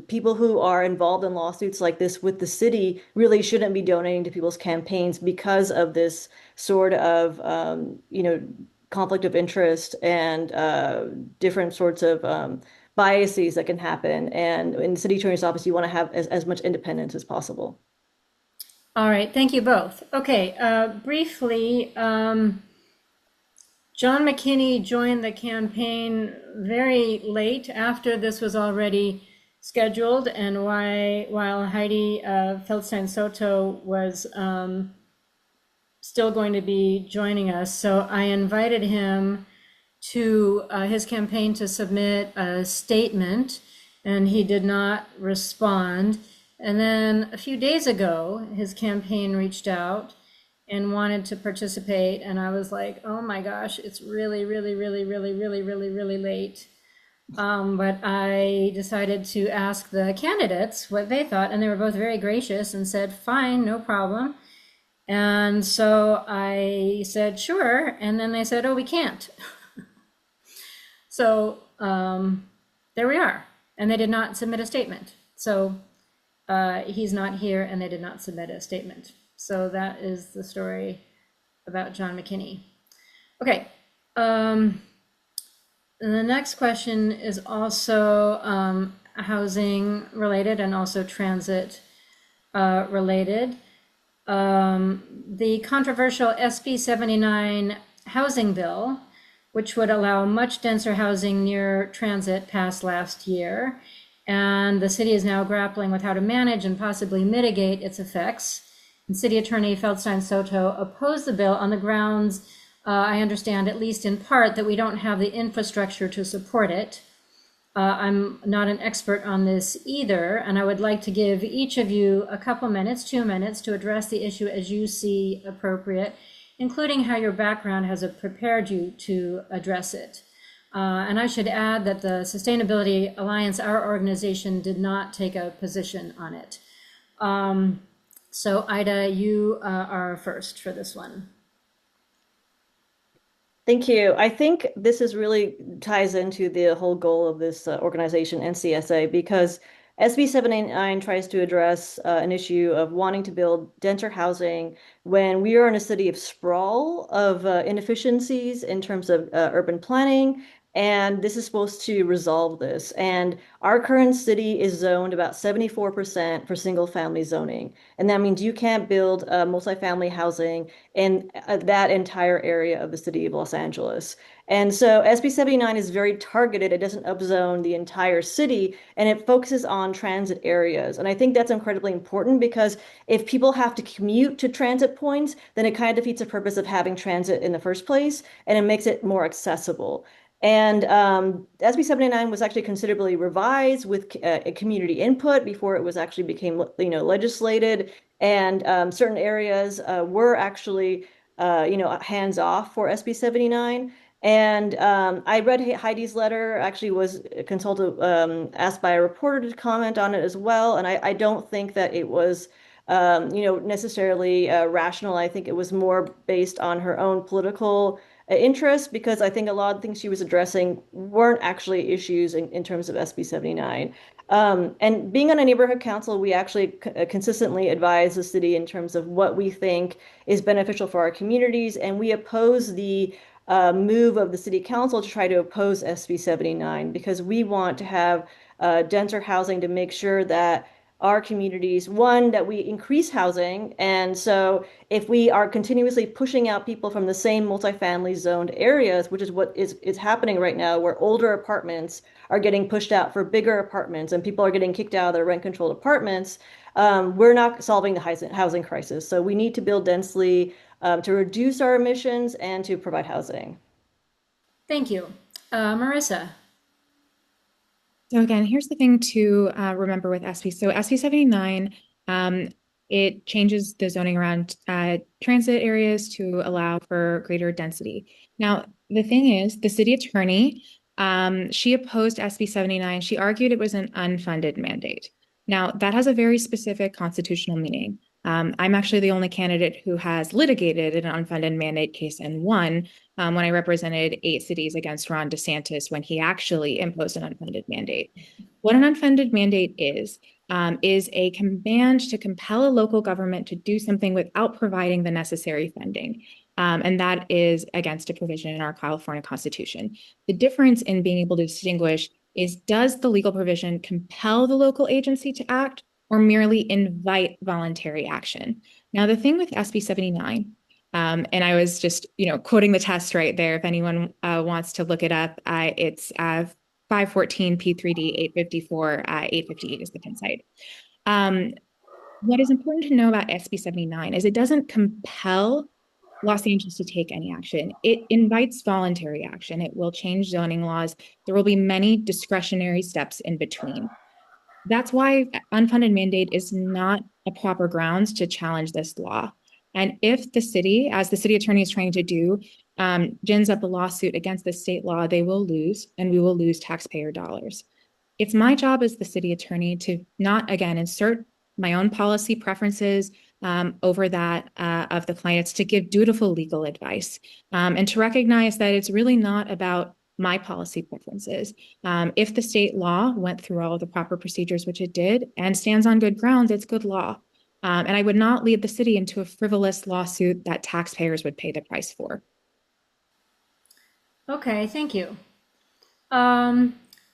people who are involved in lawsuits like this with the city really shouldn't be donating to people's campaigns because of this sort of, conflict of interest and different sorts of biases that can happen. And in the city attorney's office, you want to have as much independence as possible. All right, thank you both. Okay, briefly, John McKinney joined the campaign very late after this was already scheduled, and while Hydee Feldstein Soto was still going to be joining us. So I invited him to his campaign to submit a statement, and he did not respond. And then a few days ago, his campaign reached out and wanted to participate. And I was like, oh my gosh, it's really, really, really, really, really, really, really late. But I decided to ask the candidates what they thought, and they were both very gracious and said, fine, no problem. And so I said, sure. And then they said, oh, we can't. So there we are. And they did not submit a statement. So he's not here, and they did not submit a statement. So that is the story about John McKinney. Okay. And the next question is also housing related and also transit related. The controversial SB 79 housing bill, which would allow much denser housing near transit, passed last year. And the city is now grappling with how to manage and possibly mitigate its effects. And City Attorney Feldstein Soto opposed the bill on the grounds, I understand, at least in part, that we don't have the infrastructure to support it. I'm not an expert on this either, and I would like to give each of you a couple minutes, 2 minutes, to address the issue as you see appropriate, including how your background has prepared you to address it. And I should add that the Sustainability Alliance, our organization, did not take a position on it. So Aida, you are first for this one. Thank you. I think this is really ties into the whole goal of this organization, NCSA, because SB 789 tries to address an issue of wanting to build denser housing when we are in a city of sprawl, of inefficiencies in terms of urban planning. And this is supposed to resolve this. And our current city is zoned about 74% for single family zoning. And that means you can't build multifamily housing in that entire area of the city of Los Angeles. And so SB 79 is very targeted. It doesn't upzone the entire city, and it focuses on transit areas. And I think that's incredibly important because if people have to commute to transit points, then it kind of defeats the purpose of having transit in the first place, and it makes it more accessible. And SB 79 was actually considerably revised with community input before it was actually became, legislated. And certain areas were actually, hands off for SB 79. And I read Hydee's letter, actually was consulted, asked by a reporter to comment on it as well. And I don't think that it was, necessarily rational. I think it was more based on her own political interest, because I think a lot of things she was addressing weren't actually issues in terms of SB 79. And being on a neighborhood council, we actually consistently advise the city in terms of what we think is beneficial for our communities, and we oppose the move of the city council to try to oppose SB 79 because we want to have denser housing to make sure that our communities, one, that we increase housing. And so if we are continuously pushing out people from the same multifamily zoned areas, which is what is happening right now, where older apartments are getting pushed out for bigger apartments and people are getting kicked out of their rent-controlled apartments, we're not solving the housing crisis. So we need to build densely to reduce our emissions and to provide housing. Thank you. Marissa. So again, here's the thing to remember with SB. So SB 79, it changes the zoning around transit areas to allow for greater density. Now, the thing is, the city attorney, she opposed SB 79. She argued it was an unfunded mandate. Now, that has a very specific constitutional meaning. I'm actually the only candidate who has litigated an unfunded mandate case and won when I represented 8 cities against Ron DeSantis when he actually imposed an unfunded mandate. What an unfunded mandate is a command to compel a local government to do something without providing the necessary funding. And that is against a provision in our California Constitution. The difference in being able to distinguish is, does the legal provision compel the local agency to act or merely invite voluntary action? Now, the thing with SB 79, and I was just, quoting the test right there. If anyone wants to look it up, it's 514 P3D 854 858 is the pin site. What is important to know about SB 79 is it doesn't compel Los Angeles to take any action. It invites voluntary action. It will change zoning laws. There will be many discretionary steps in between. That's why unfunded mandate is not a proper grounds to challenge this law. And if the city, as the city attorney is trying to do, gins up a lawsuit against the state law, they will lose, and we will lose taxpayer dollars. It's my job as the city attorney to not, again, insert my own policy preferences over that of the clients, to give dutiful legal advice, and to recognize that it's really not about my policy preferences. If the state law went through all of the proper procedures, which it did, and stands on good grounds, it's good law. And I would not lead the city into a frivolous lawsuit that taxpayers would pay the price for. Okay, thank you.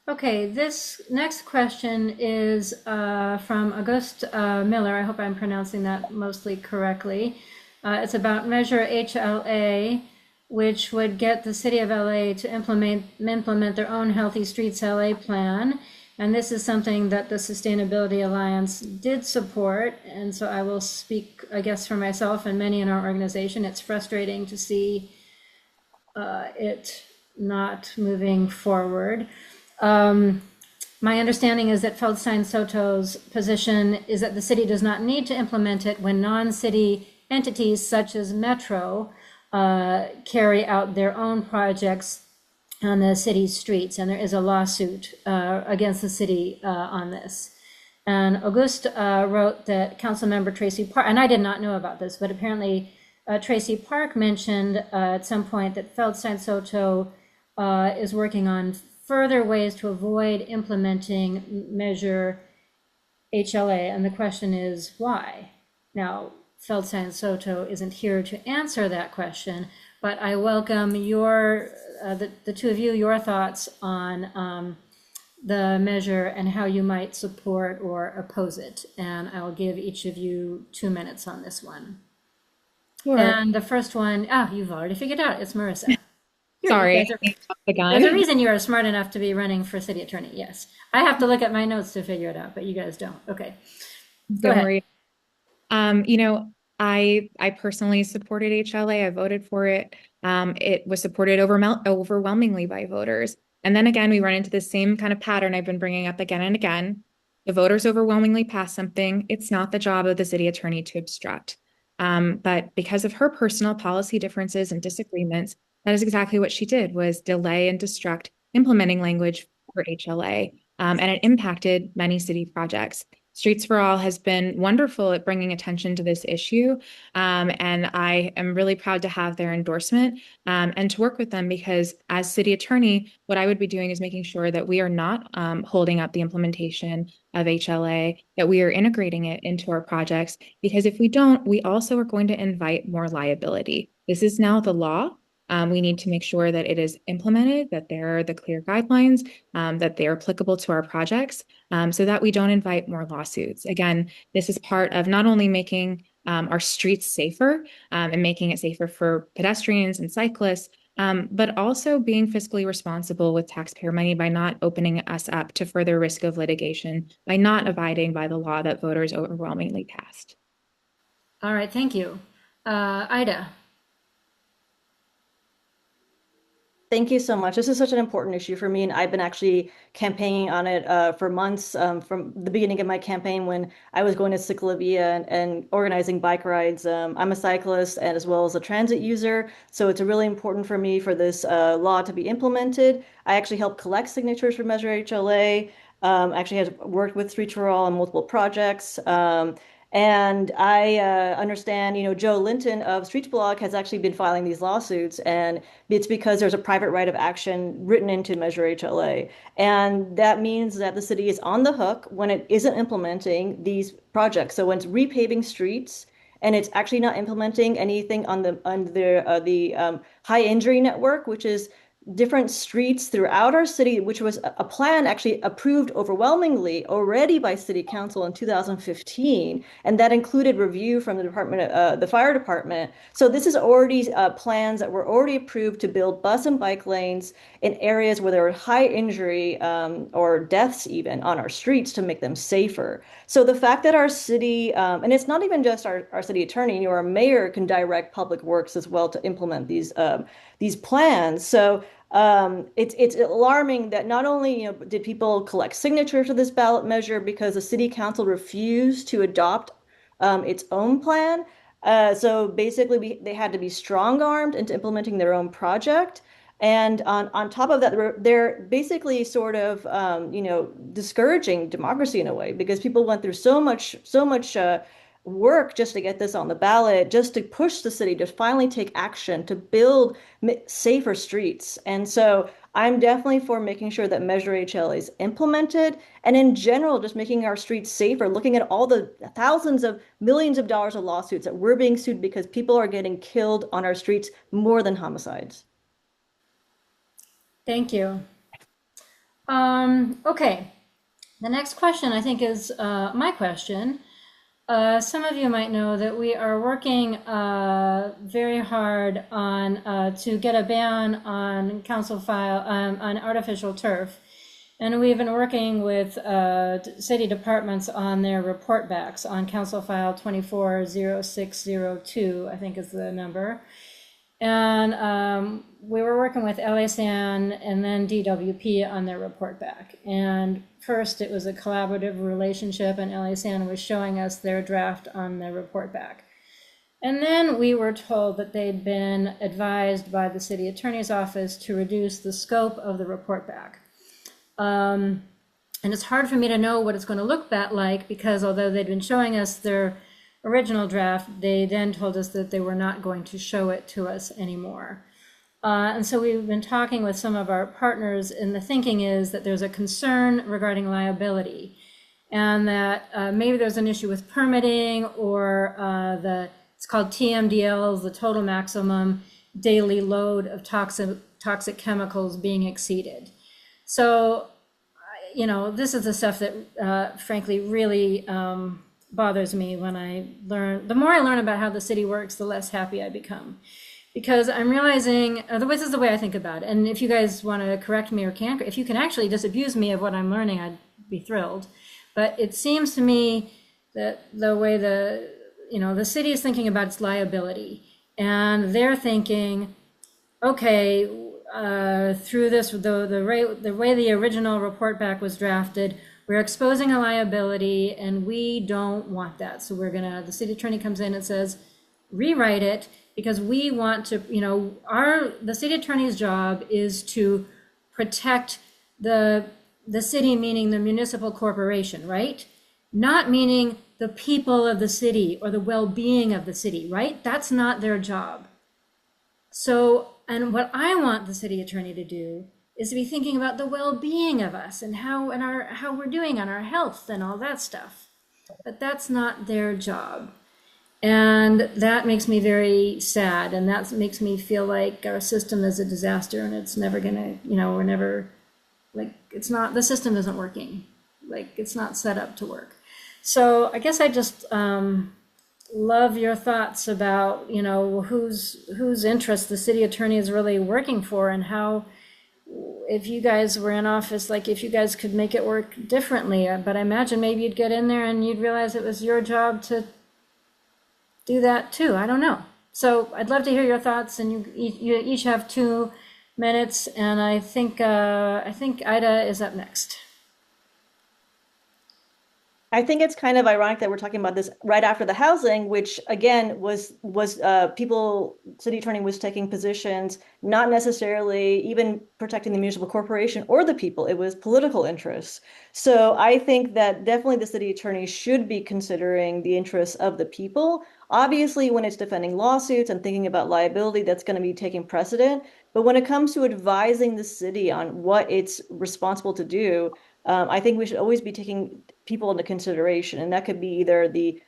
Okay, this next question is from August Miller. I hope I'm pronouncing that mostly correctly. It's about Measure HLA, which would get the city of LA to implement their own Healthy Streets LA plan. And this is something that the Sustainability Alliance did support. And so I will speak, I guess, for myself and many in our organization. It's frustrating to see it not moving forward. My understanding is that Feldstein Soto's position is that the city does not need to implement it when non-city entities such as Metro carry out their own projects on the city's streets, and there is a lawsuit against the city on this. And Auguste wrote that Councilmember Tracy Park, and I did not know about this, but apparently Tracy Park mentioned at some point that Feldstein Soto is working on further ways to avoid implementing Measure HLA, and the question is why? Now, Feldstein Soto isn't here to answer that question, but I welcome your, the two of you, your thoughts on the measure and how you might support or oppose it. And I will give each of you 2 minutes on this one. Sure. And the first one, you've already figured out, it's Marissa. Sorry, There's a reason you are smart enough to be running for city attorney. Yes, I have to look at my notes to figure it out, but you guys don't. Okay, go ahead. You know, I personally supported HLA. I voted for it. It was supported overwhelmingly by voters. And then again, we run into the same kind of pattern I've been bringing up again and again. The voters overwhelmingly pass something. It's not the job of the city attorney to obstruct. But because of her personal policy differences and disagreements, that is exactly what she did, was delay and obstruct implementing language for HLA. And it impacted many city projects. Streets for All has been wonderful at bringing attention to this issue. And I am really proud to have their endorsement and to work with them, because as city attorney, what I would be doing is making sure that we are not holding up the implementation of HLA, that we are integrating it into our projects, because if we don't, we also are going to invite more liability. This is now the law. We need to make sure that it is implemented, that there are the clear guidelines, that they are applicable to our projects, so that we don't invite more lawsuits. Again, this is part of not only making our streets safer and making it safer for pedestrians and cyclists, but also being fiscally responsible with taxpayer money by not opening us up to further risk of litigation, by not abiding by the law that voters overwhelmingly passed. All right, thank you. Aida. Thank you so much. This is such an important issue for me, and I've been actually campaigning on it for months from the beginning of my campaign when I was going to Ciclavia and organizing bike rides. I'm a cyclist and as well as a transit user, so it's really important for me for this law to be implemented. I actually helped collect signatures for Measure HLA. Actually has worked with Streets for All on multiple projects. And I understand, Joe Linton of Streets Blog has actually been filing these lawsuits, and it's because there's a private right of action written into Measure HLA. And that means that the city is on the hook when it isn't implementing these projects. So when it's repaving streets and it's actually not implementing anything on the high injury network, which is different streets throughout our city, which was a plan actually approved overwhelmingly already by City Council in 2015, and that included review from the fire department. So this is already plans that were already approved to build bus and bike lanes in areas where there were high injury or deaths even on our streets to make them safer. So the fact that our city, and it's not even just our city attorney, our mayor can direct public works as well to implement these plans. So it's alarming that not only did people collect signatures for this ballot measure because the city council refused to adopt its own plan, So basically, they had to be strong-armed into implementing their own project. And on top of that, they're basically sort of, discouraging democracy in a way because people went through so much work just to get this on the ballot, just to push the city to finally take action to build safer streets. And so I'm definitely for making sure that Measure HL is implemented, and in general, just making our streets safer, looking at all the thousands of millions of dollars of lawsuits that we're being sued because people are getting killed on our streets more than homicides. Thank you. Okay, the next question I think is my question. Some of you might know that we are working very hard on to get a ban on council file on artificial turf. And we've been working with city departments on their report backs on Council File 240602, I think is the number. And we were working with LASAN and then DWP on their report back. And first it was a collaborative relationship, and LASAN was showing us their draft on their report back. And then we were told that they'd been advised by the city attorney's office to reduce the scope of the report back. And it's hard for me to know what it's going to look like because although they'd been showing us their original draft, they then told us that they were not going to show it to us anymore. And so we've been talking with some of our partners, and the thinking is that there's a concern regarding liability, and that maybe there's an issue with permitting or it's called TMDLs, the total maximum daily load of toxic chemicals being exceeded. So, this is the stuff that, frankly, really bothers me when I learn. The more I learn about how the city works, the less happy I become. Because I'm realizing, this is the way I think about it. And if you guys want to correct me or if you can actually disabuse me of what I'm learning, I'd be thrilled. But it seems to me that the way the city is thinking about its liability, and they're thinking, okay, through this, the way the original report back was drafted, we're exposing a liability, and we don't want that. So the city attorney comes in and says, rewrite it, because we want to, the city attorney's job is to protect the city, meaning the municipal corporation, right? Not meaning the people of the city or the well-being of the city, right? That's not their job. So, and what I want the city attorney to do is to be thinking about the well-being of us and how we're doing on our health and all that stuff. But that's not their job. And that makes me very sad, and that makes me feel like our system is a disaster, and it's never gonna, we're never, the system isn't working. It's not set up to work. So I guess I just love your thoughts about, whose interest the city attorney is really working for, and how, if you guys were in office, if you guys could make it work differently. But I imagine maybe you'd get in there and you'd realize it was your job to do that too. I don't know. So I'd love to hear your thoughts, and you each have 2 minutes, and I think Aida is up next. I think it's kind of ironic that we're talking about this right after the housing, which again was city attorney was taking positions, not necessarily even protecting the municipal corporation or the people. It was political interests. So I think that definitely the city attorney should be considering the interests of the people. Obviously, when it's defending lawsuits and thinking about liability, that's going to be taking precedent. But when it comes to advising the city on what it's responsible to do, I think we should always be taking people into consideration, and that could be either the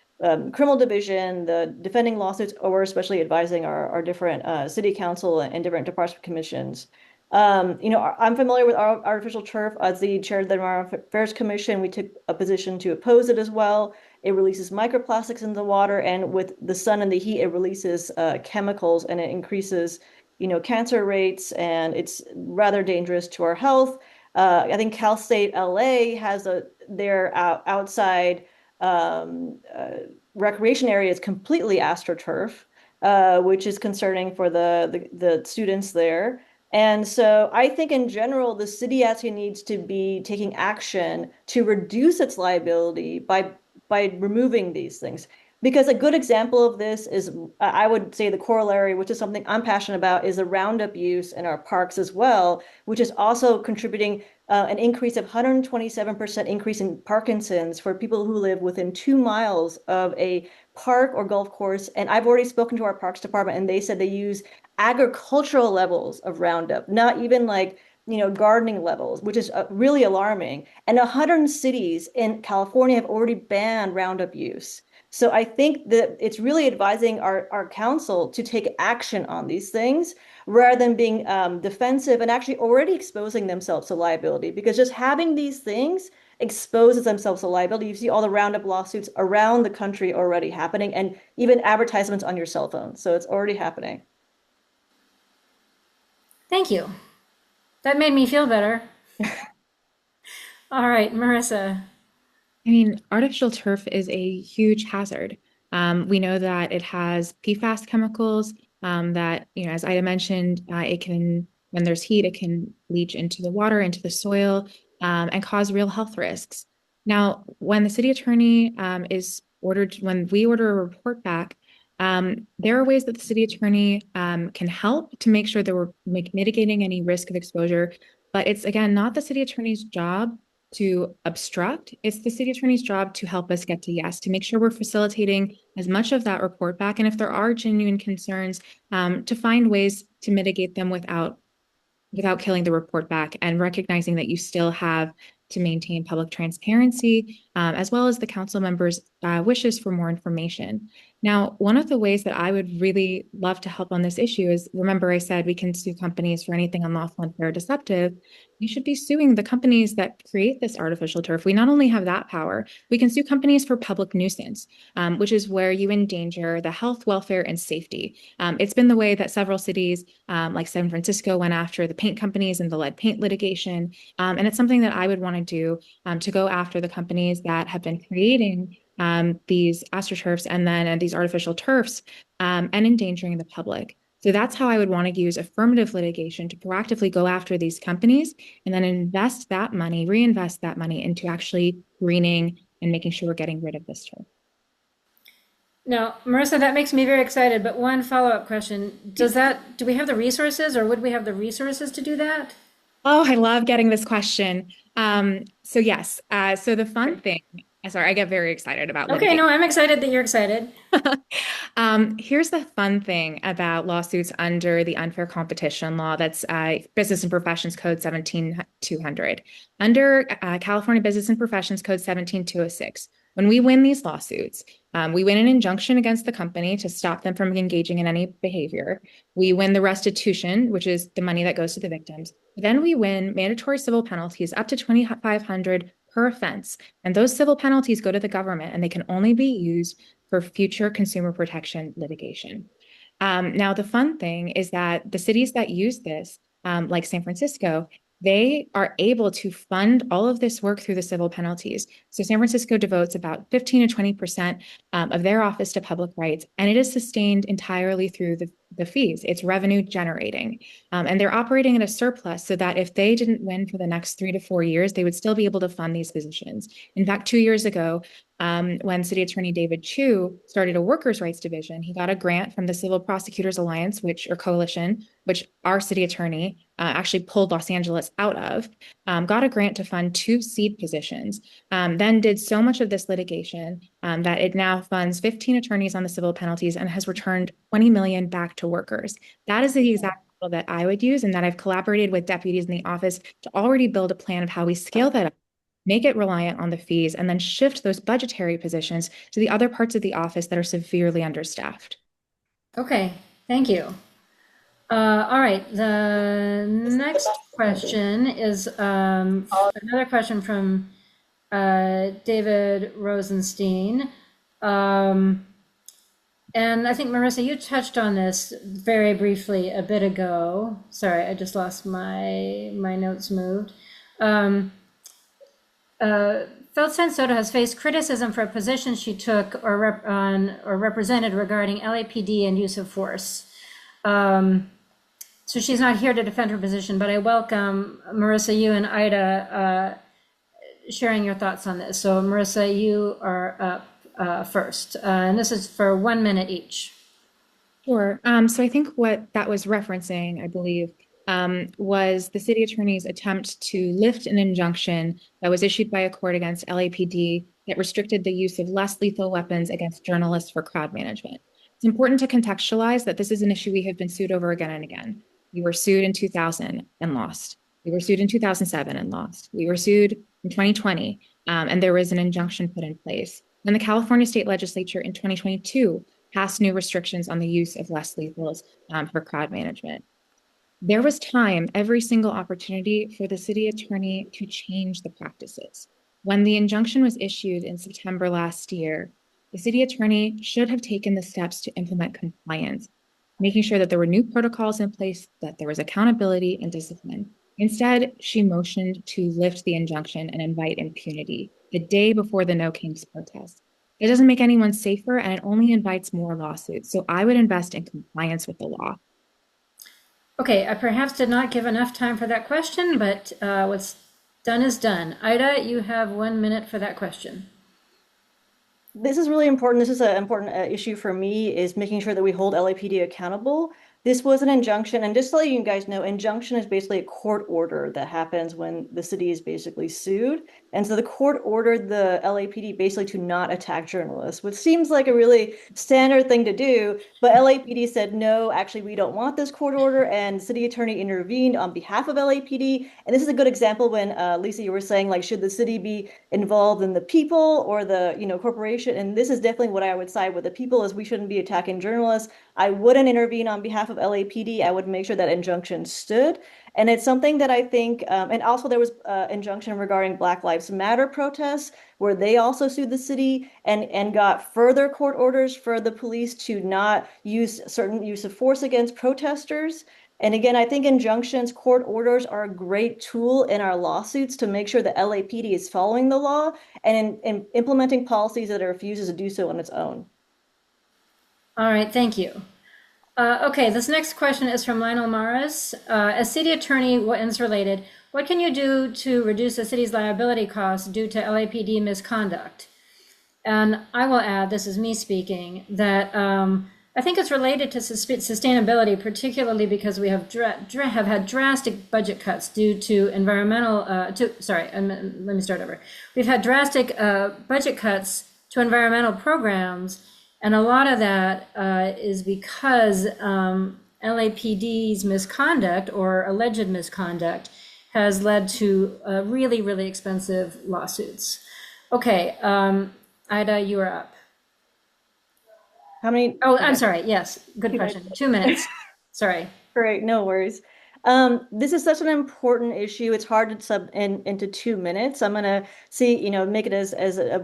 criminal division, the defending lawsuits, or especially advising our different city council and different department commissions. I'm familiar with artificial turf. As the chair of the Environmental Affairs Commission, we took a position to oppose it as well. It releases microplastics into the water, and with the sun and the heat, it releases chemicals, and it increases, cancer rates, and it's rather dangerous to our health. I think Cal State LA has their outside recreation area is completely astroturf, which is concerning for the students there. And so I think in general, the city actually needs to be taking action to reduce its liability by removing these things. Because a good example of this is, I would say the corollary, which is something I'm passionate about, is the Roundup use in our parks as well, which is also contributing an increase of 127% increase in Parkinson's for people who live within 2 miles of a park or golf course. And I've already spoken to our parks department, and they said they use agricultural levels of Roundup, not even like, gardening levels, which is really alarming. And 100 cities in California have already banned Roundup use. So I think that it's really advising our council to take action on these things rather than being defensive and actually already exposing themselves to liability, because just having these things exposes themselves to liability. You see all the Roundup lawsuits around the country already happening, and even advertisements on your cell phone. So it's already happening. Thank you. That made me feel better. All right, Marissa. I mean, artificial turf is a huge hazard. We know that it has PFAS chemicals that, as Ida mentioned, it can, when there's heat, it can leach into the water, into the soil, and cause real health risks. Now, when the city attorney when we order a report back, there are ways that the city attorney can help to make sure that we're mitigating any risk of exposure. But it's, again, not the city attorney's job to obstruct. It's the city attorney's job to help us get to yes, to make sure we're facilitating as much of that report back. And if there are genuine concerns, to find ways to mitigate them without killing the report back, and recognizing that you still have to maintain public transparency, as well as the council members' wishes for more information. Now, one of the ways that I would really love to help on this issue is, remember I said we can sue companies for anything unlawful, unfair, or deceptive. We should be suing the companies that create this artificial turf. We not only have that power, we can sue companies for public nuisance, which is where you endanger the health, welfare, and safety. It's been the way that several cities, like San Francisco, went after the paint companies in the lead paint litigation. And it's something that I would want to do, to go after the companies that have been creating these astroturfs and these artificial turfs, and endangering the public. So that's how I would want to use affirmative litigation to proactively go after these companies and then reinvest that money into actually greening and making sure we're getting rid of this turf. Now, Marissa, that makes me very excited, but one follow-up question. Do we have the resources, or would we have the resources to do that? Oh, I love getting this question. So yes, so the fun thing, sorry, I get very excited about litigation. Okay, no, I'm excited that you're excited. Here's the fun thing about lawsuits under the unfair competition law. That's Business and Professions Code 17200. Under California Business and Professions Code 17206, when we win these lawsuits, we win an injunction against the company to stop them from engaging in any behavior. We win the restitution, which is the money that goes to the victims. Then we win mandatory civil penalties up to $2,500 per offense. And those civil penalties go to the government, and they can only be used for future consumer protection litigation. Now, the fun thing is that the cities that use this, like San Francisco, they are able to fund all of this work through the civil penalties. So San Francisco devotes about 15 to 20% of their office to public rights, and it is sustained entirely through the fees. It's revenue generating. And they're operating at a surplus so that if they didn't win for the next 3 to 4 years, they would still be able to fund these positions. In fact, 2 years ago, when City Attorney David Chu started a workers' rights division, he got a grant from the Civil Prosecutors Alliance, Coalition, which our city attorney actually pulled Los Angeles out of, got a grant to fund 2 seat positions, then did so much of this litigation that it now funds 15 attorneys on the civil penalties and has returned $20 million back to workers. That is the exact model that I would use, and that I've collaborated with deputies in the office to already build a plan of how we scale that up, make it reliant on the fees, and then shift those budgetary positions to the other parts of the office that are severely understaffed. Okay, thank you. All right, the next question is another question from David Rosenstein. And I think, Marissa, you touched on this very briefly a bit ago. Sorry, I just lost my notes moved. Feldstein Soto has faced criticism for a position she took or represented regarding LAPD and use of force. So she's not here to defend her position, but I welcome Marissa, you and Ida sharing your thoughts on this. So Marissa, you are up first. And this is for 1 minute each. Sure. So I think what that was referencing, I believe, was the city attorney's attempt to lift an injunction that was issued by a court against LAPD that restricted the use of less lethal weapons against journalists for crowd management. It's important to contextualize that this is an issue we have been sued over again and again. We were sued in 2000 and lost. We were sued in 2007 and lost. We were sued in 2020, and there was an injunction put in place. And the California State Legislature in 2022 passed new restrictions on the use of less lethals for crowd management. There was time, every single opportunity for the city attorney to change the practices. When the injunction was issued in September last year, the city attorney should have taken the steps to implement compliance, making sure that there were new protocols in place, that there was accountability and discipline. Instead, she motioned to lift the injunction and invite impunity the day before the No Kings protest. It doesn't make anyone safer, and it only invites more lawsuits. So I would invest in compliance with the law. Okay, I perhaps did not give enough time for that question, but what's done is done. Ida, you have 1 minute for that question. This is really important. This is an important issue for me, is making sure that we hold LAPD accountable. This was an injunction, and just to let you guys know, injunction is basically a court order that happens when the city is basically sued. And so the court ordered the LAPD basically to not attack journalists, which seems like a really standard thing to do. But LAPD said, no, actually, we don't want this court order. And the city attorney intervened on behalf of LAPD. And this is a good example when, Lisa, you were saying, like, should the city be involved in the people or the, corporation? And this is definitely what I would side with. The people is we shouldn't be attacking journalists. I wouldn't intervene on behalf of LAPD. I would make sure that injunction stood. And it's something that I think, and also there was injunction regarding Black Lives Matter protests, where they also sued the city and got further court orders for the police to not use certain use of force against protesters. And again, I think injunctions, court orders are a great tool in our lawsuits to make sure that LAPD is following the law and in implementing policies that it refuses to do so on its own. All right, thank you. Okay, this next question is from Lionel Maris. As city attorney, and it's related, what can you do to reduce the city's liability costs due to LAPD misconduct? And I will add, this is me speaking, that I think it's related to sustainability, particularly because we have had drastic budget cuts due to environmental, let me start over. We've had drastic budget cuts to environmental programs. And a lot of that is because LAPD's misconduct or alleged misconduct has led to really, really expensive lawsuits. Okay, Ida, you are up. How many? Oh, I'm sorry. Yes, good question. 2 minutes. Sorry. Great, no worries. This is such an important issue. It's hard to sub into 2 minutes. I'm going to see, make it as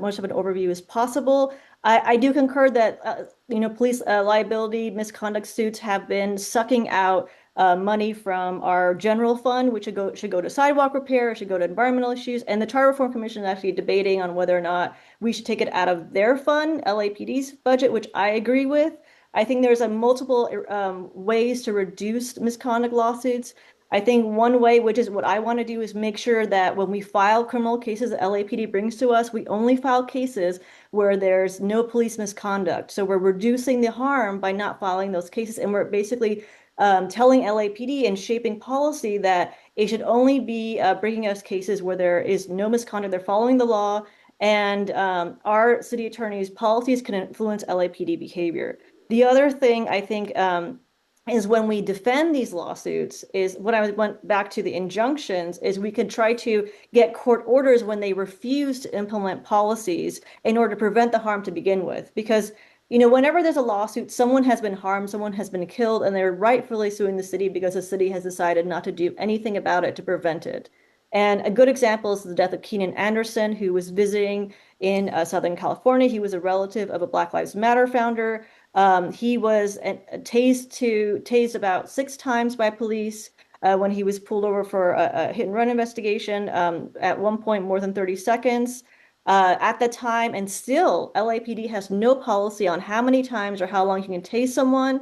much of an overview as possible. I do concur that, police liability misconduct suits have been sucking out money from our general fund, which should go to sidewalk repair, should go to environmental issues. And the Charter Reform Commission is actually debating on whether or not we should take it out of their fund, LAPD's budget, which I agree with. I think there's multiple ways to reduce misconduct lawsuits. I think one way, which is what I want to do, is make sure that when we file criminal cases that LAPD brings to us, we only file cases where there's no police misconduct. So we're reducing the harm by not filing those cases. And we're basically telling LAPD and shaping policy that it should only be bringing us cases where there is no misconduct. They're following the law. And our city attorney's policies can influence LAPD behavior. The other thing I think is when we defend these lawsuits is when I went back to the injunctions is we could try to get court orders when they refuse to implement policies in order to prevent the harm to begin with. Because, whenever there's a lawsuit, someone has been harmed, someone has been killed, and they're rightfully suing the city because the city has decided not to do anything about it to prevent it. And a good example is the death of Keenan Anderson, who was visiting in Southern California. He was a relative of a Black Lives Matter founder. He was tased about 6 times by police when he was pulled over for a hit and run investigation, at one point more than 30 seconds at the time. And still, LAPD has no policy on how many times or how long you can tase someone.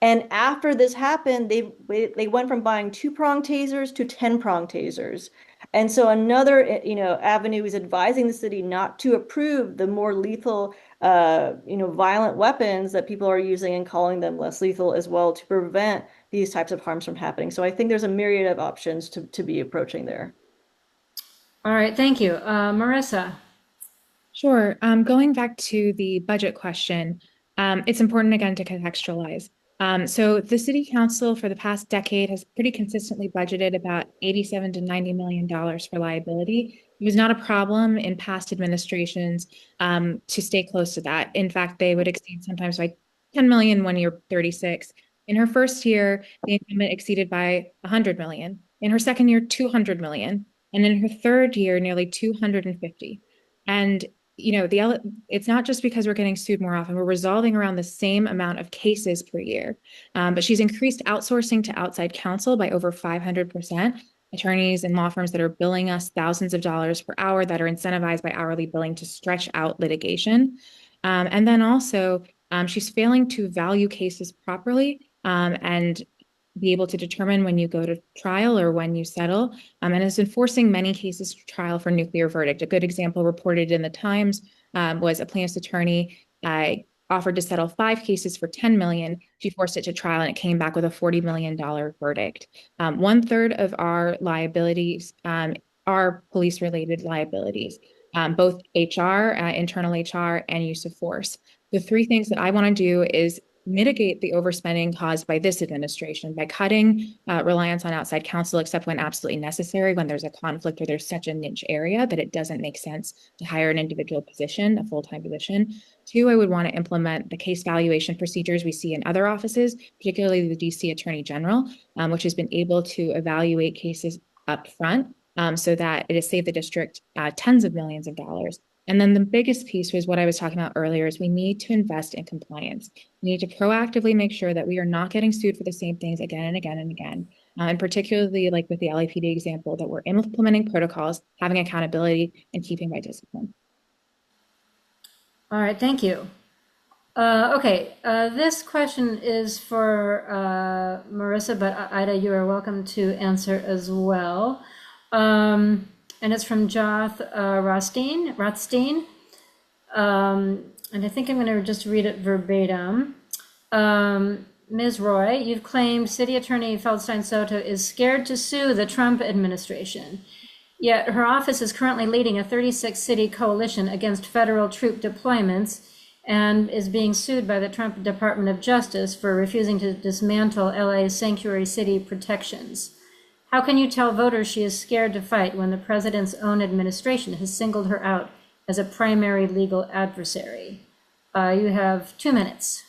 And after this happened, they went from buying 2-prong tasers to 10-prong tasers. And so another, avenue is advising the city not to approve the more lethal violent weapons that people are using and calling them less lethal as well to prevent these types of harms from happening. So I think there's a myriad of options to be approaching there. All right, thank you. Marissa. Sure. Going back to the budget question, it's important again to contextualize. So the city council for the past decade has pretty consistently budgeted about $87 to $90 million for liability. It was not a problem in past administrations to stay close to that. In fact, they would exceed sometimes by 10 million one year, 36. In her first year, the incumbent exceeded by 100 million. In her second year, 200 million. And in her third year, nearly 250. And it's not just because we're getting sued more often. We're resolving around the same amount of cases per year. But she's increased outsourcing to outside counsel by over 500%. Attorneys and law firms that are billing us thousands of dollars per hour that are incentivized by hourly billing to stretch out litigation. And then also, she's failing to value cases properly and be able to determine when you go to trial or when you settle, and is enforcing many cases to trial for nuclear verdict. A good example reported in the Times was a plaintiff's attorney offered to settle 5 cases for 10 million. She forced it to trial and it came back with a $40 million verdict. 1/3 of our liabilities are police-related liabilities, both HR, internal HR, and use of force. The 3 things that I want to do is mitigate the overspending caused by this administration by cutting reliance on outside counsel, except when absolutely necessary, when there's a conflict or there's such a niche area that it doesn't make sense to hire an individual position, a full-time position. 2, I would want to implement the case valuation procedures we see in other offices, particularly the DC Attorney General, which has been able to evaluate cases up front so that it has saved the district tens of millions of dollars. And then the biggest piece was what I was talking about earlier is we need to invest in compliance. We need to proactively make sure that we are not getting sued for the same things again and again and again. And particularly like with the LAPD example, that we're implementing protocols, having accountability, and keeping by discipline. All right, thank you. Okay, this question is for Marissa, but Ida, you are welcome to answer as well. And it's from Joth Rothstein. And I think I'm going to just read it verbatim. Ms. Roy, you've claimed City Attorney Feldstein Soto is scared to sue the Trump administration. Yet her office is currently leading a 36-city coalition against federal troop deployments and is being sued by the Trump Department of Justice for refusing to dismantle LA's sanctuary city protections. How can you tell voters she is scared to fight when the president's own administration has singled her out as a primary legal adversary? You have 2 minutes.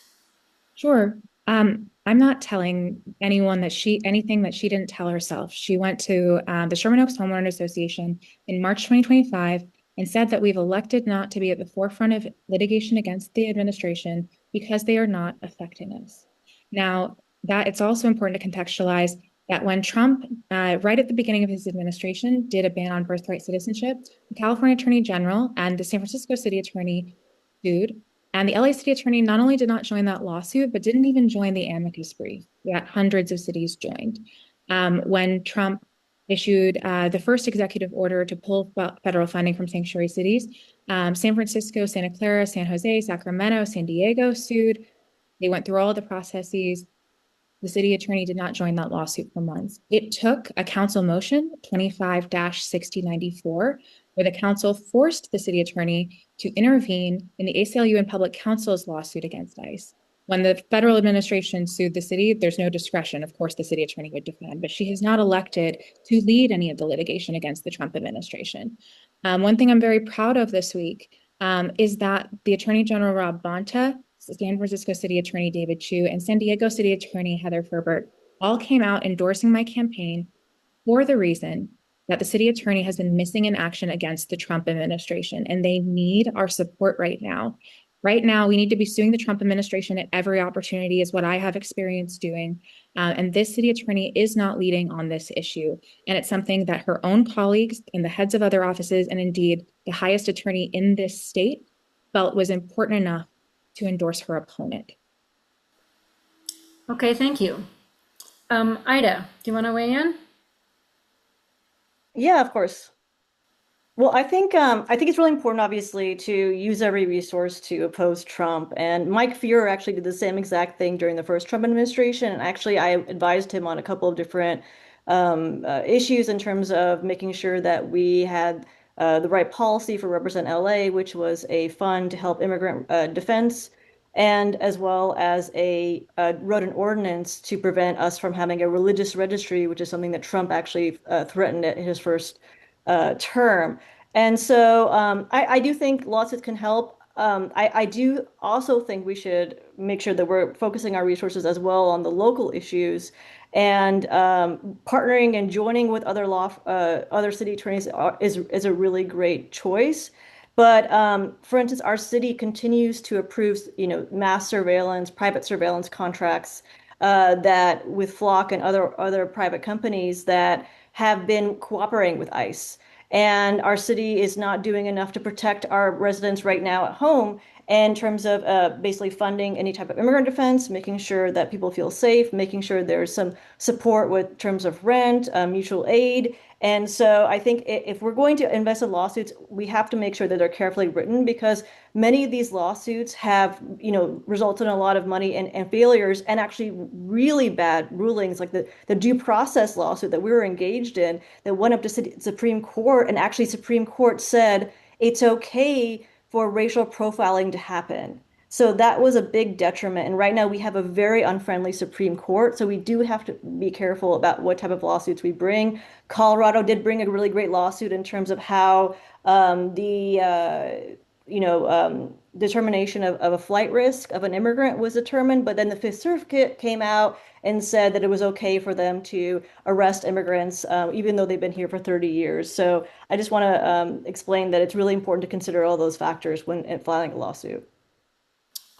Sure. I'm not telling anyone that anything that she didn't tell herself. She went to the Sherman Oaks Homeowner Association in March 2025 and said that we've elected not to be at the forefront of litigation against the administration because they are not affecting us. Now, that it's also important to contextualize that when Trump, right at the beginning of his administration, did a ban on birthright citizenship, the California Attorney General and the San Francisco City Attorney sued. And the LA City Attorney not only did not join that lawsuit, but didn't even join the amicus brief that hundreds of cities joined. When Trump issued the first executive order to pull federal funding from sanctuary cities, San Francisco, Santa Clara, San Jose, Sacramento, San Diego sued. They went through all of the processes. The city attorney did not join that lawsuit for months. It took a council motion, 25-6094, where the council forced the city attorney to intervene in the ACLU and Public Counsel's lawsuit against ICE. When the federal administration sued the city, there's no discretion. Of course, the city attorney would defend, but she has not elected to lead any of the litigation against the Trump administration. One thing I'm very proud of this week is that the Attorney General Rob Bonta, San Francisco City Attorney David Chu, and San Diego City Attorney Heather Ferbert all came out endorsing my campaign for the reason that the city attorney has been missing in action against the Trump administration, and they need our support right now. Right now, we need to be suing the Trump administration at every opportunity, is what I have experience doing. And this city attorney is not leading on this issue. And it's something that her own colleagues and the heads of other offices, and indeed the highest attorney in this state, felt was important enough to endorse her opponent. Okay, thank you. Ida, do you want to weigh in? Yeah, of course. Well, I think it's really important, obviously, to use every resource to oppose Trump. And Mike Fuhrer actually did the same exact thing during the first Trump administration. And actually, I advised him on a couple of different issues in terms of making sure that we had the right policy for Represent LA, which was a fund to help immigrant defense, and as well as a wrote an ordinance to prevent us from having a religious registry, which is something that Trump actually threatened at his first term. And so I do think lawsuits can help. I do also think we should make sure that we're focusing our resources as well on the local issues and partnering and joining with other city attorneys is a really great choice. But for instance, our city continues to approve, mass surveillance, private surveillance contracts that with Flock and other private companies that have been cooperating with ICE. And our city is not doing enough to protect our residents right now at home in terms of basically funding any type of immigrant defense, making sure that people feel safe, making sure there's some support with terms of rent, mutual aid. And so I think if we're going to invest in lawsuits, we have to make sure that they're carefully written because many of these lawsuits have, resulted in a lot of money and failures and actually really bad rulings, like the due process lawsuit that we were engaged in that went up to Supreme Court, and actually Supreme Court said it's okay for racial profiling to happen. So that was a big detriment. And right now we have a very unfriendly Supreme Court. So we do have to be careful about what type of lawsuits we bring. Colorado did bring a really great lawsuit in terms of how determination of a flight risk of an immigrant was determined. But then the Fifth Circuit came out and said that it was okay for them to arrest immigrants, even though they've been here for 30 years. So I just want to explain that it's really important to consider all those factors when filing a lawsuit.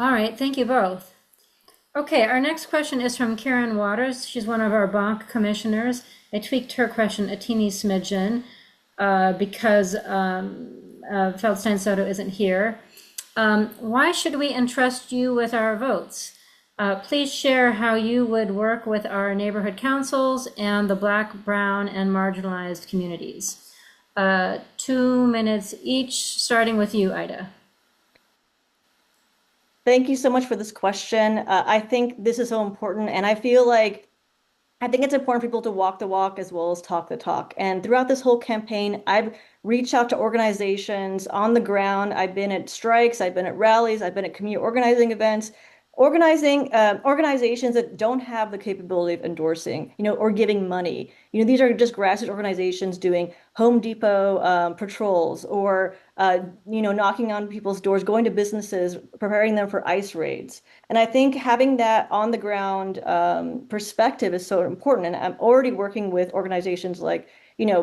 All right, thank you both. Okay, our next question is from Karen Waters. She's one of our bonk commissioners. I tweaked her question a teeny smidgen because Feldstein Soto isn't here. Why should we entrust you with our votes? Please share how you would work with our neighborhood councils and the Black, Brown, and marginalized communities. 2 minutes each, starting with you, Aida. Thank you so much for this question. I think this is so important, and I think it's important for people to walk the walk as well as talk the talk. And throughout this whole campaign, I've reached out to organizations on the ground. I've been at strikes, I've been at rallies, I've been at community organizing events, organizations that don't have the capability of endorsing, or giving money. These are just grassroots organizations doing Home Depot patrols or, knocking on people's doors, going to businesses, preparing them for ICE raids. And I think having that on the ground perspective is so important. And I'm already working with organizations like,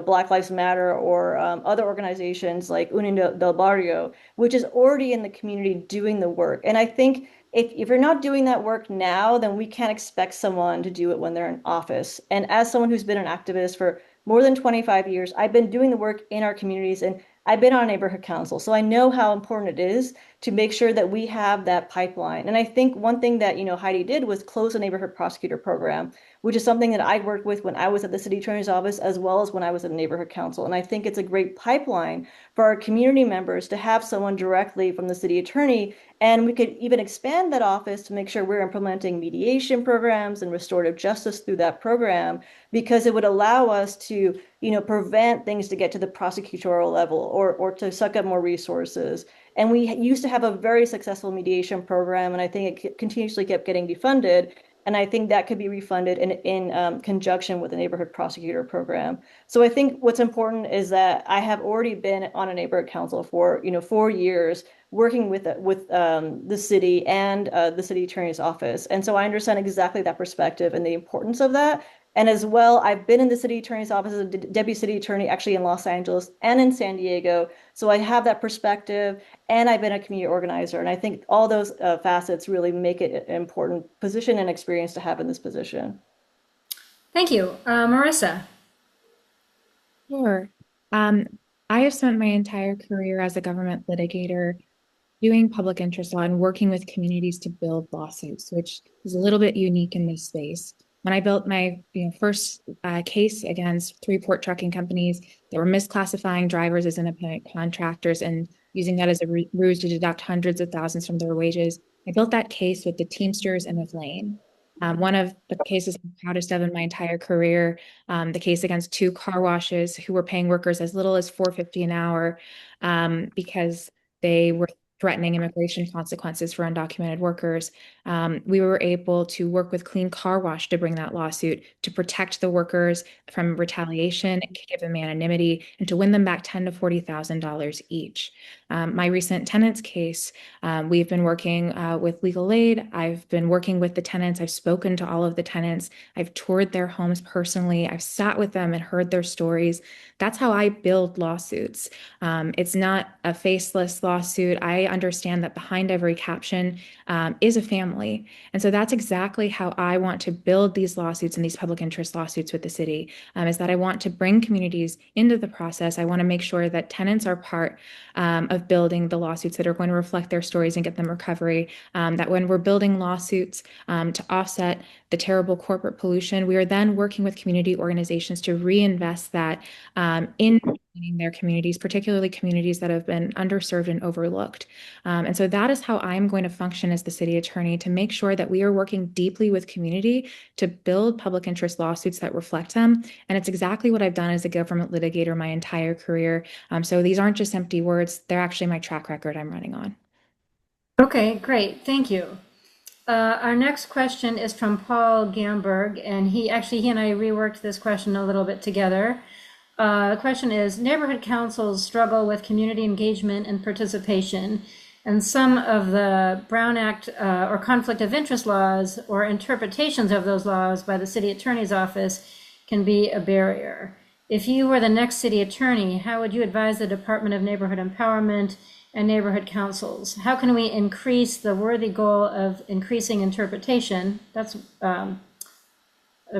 Black Lives Matter or other organizations like Unión del Barrio, which is already in the community doing the work. And I think if you're not doing that work now, then we can't expect someone to do it when they're in office. And as someone who's been an activist for more than 25 years, I've been doing the work in our communities and I've been on a neighborhood council. So I know how important it is to make sure that we have that pipeline. And I think one thing that, Hydee did was close the neighborhood prosecutor program, which is something that I worked with when I was at the city attorney's office, as well as when I was at a neighborhood council. And I think it's a great pipeline for our community members to have someone directly from the city attorney. And we could even expand that office to make sure we're implementing mediation programs and restorative justice through that program, because it would allow us to, prevent things to get to the prosecutorial level or to suck up more resources. And we used to have a very successful mediation program, and I think it continuously kept getting defunded. And I think that could be refunded in conjunction with the neighborhood prosecutor program. So I think what's important is that I have already been on a neighborhood council for 4 years, working with the city and the city attorney's office. And so I understand exactly that perspective and the importance of that. And as well, I've been in the city attorney's office as a deputy city attorney, actually in Los Angeles and in San Diego. So I have that perspective, and I've been a community organizer. And I think all those facets really make it an important position and experience to have in this position. Thank you. Marissa. Sure. I have spent my entire career as a government litigator doing public interest law and working with communities to build lawsuits, which is a little bit unique in this space. when I built my first case against 3 port trucking companies that were misclassifying drivers as independent contractors and using that as a ruse to deduct hundreds of thousands from their wages. I built that case with the Teamsters and with Lane. One of the cases I'm proudest of in my entire career, the case against 2 car washes who were paying workers as little as $4.50 an hour because they were threatening immigration consequences for undocumented workers. We were able to work with Clean Car Wash to bring that lawsuit to protect the workers from retaliation, give them anonymity, and to win them back $10,000 to $40,000 each. My recent tenants case, we've been working with legal aid. I've been working with the tenants. I've spoken to all of the tenants. I've toured their homes personally. I've sat with them and heard their stories. That's how I build lawsuits. It's not a faceless lawsuit. I understand that behind every caption is a family. And so that's exactly how I want to build these lawsuits and these public interest lawsuits with the city, is that I want to bring communities into the process. I want to make sure that tenants are part of building the lawsuits that are going to reflect their stories and get them recovery. That when we're building lawsuits to offset the terrible corporate pollution, we are then working with community organizations to reinvest that in their communities, particularly communities that have been underserved and overlooked. And so that is how I'm going to function as the city attorney, to make sure that we are working deeply with community to build public interest lawsuits that reflect them. And it's exactly what I've done as a government litigator my entire career. So these aren't just empty words, they're actually my track record I'm running on. Okay, great. Thank you. Our next question is from Paul Gamberg, and he and I reworked this question a little bit together. The question is, neighborhood councils struggle with community engagement and participation, and some of the Brown Act or conflict of interest laws or interpretations of those laws by the city attorney's office can be a barrier. If you were the next city attorney, how would you advise the Department of Neighborhood Empowerment and neighborhood councils? How can we increase the worthy goal of increasing interpretation? That's a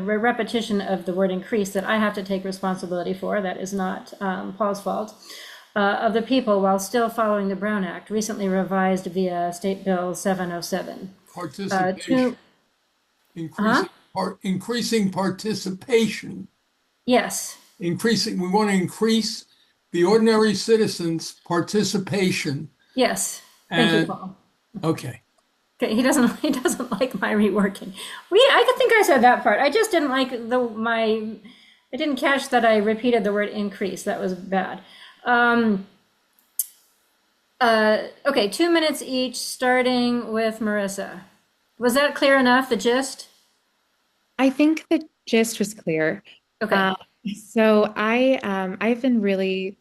repetition of the word increase that I have to take responsibility for. That is not Paul's fault. Of the people while still following the Brown Act, recently revised via State Bill 707. Participation. Increasing participation. Yes. We want to increase the ordinary citizens' participation. Yes. Thank you, Paul. Okay. Okay, he doesn't like my reworking. I think I said that part. I just didn't like I didn't catch that I repeated the word increase. That was bad. Okay, 2 minutes each, starting with Marissa. Was that clear enough, the gist? I think the gist was clear. Okay. So I've been really,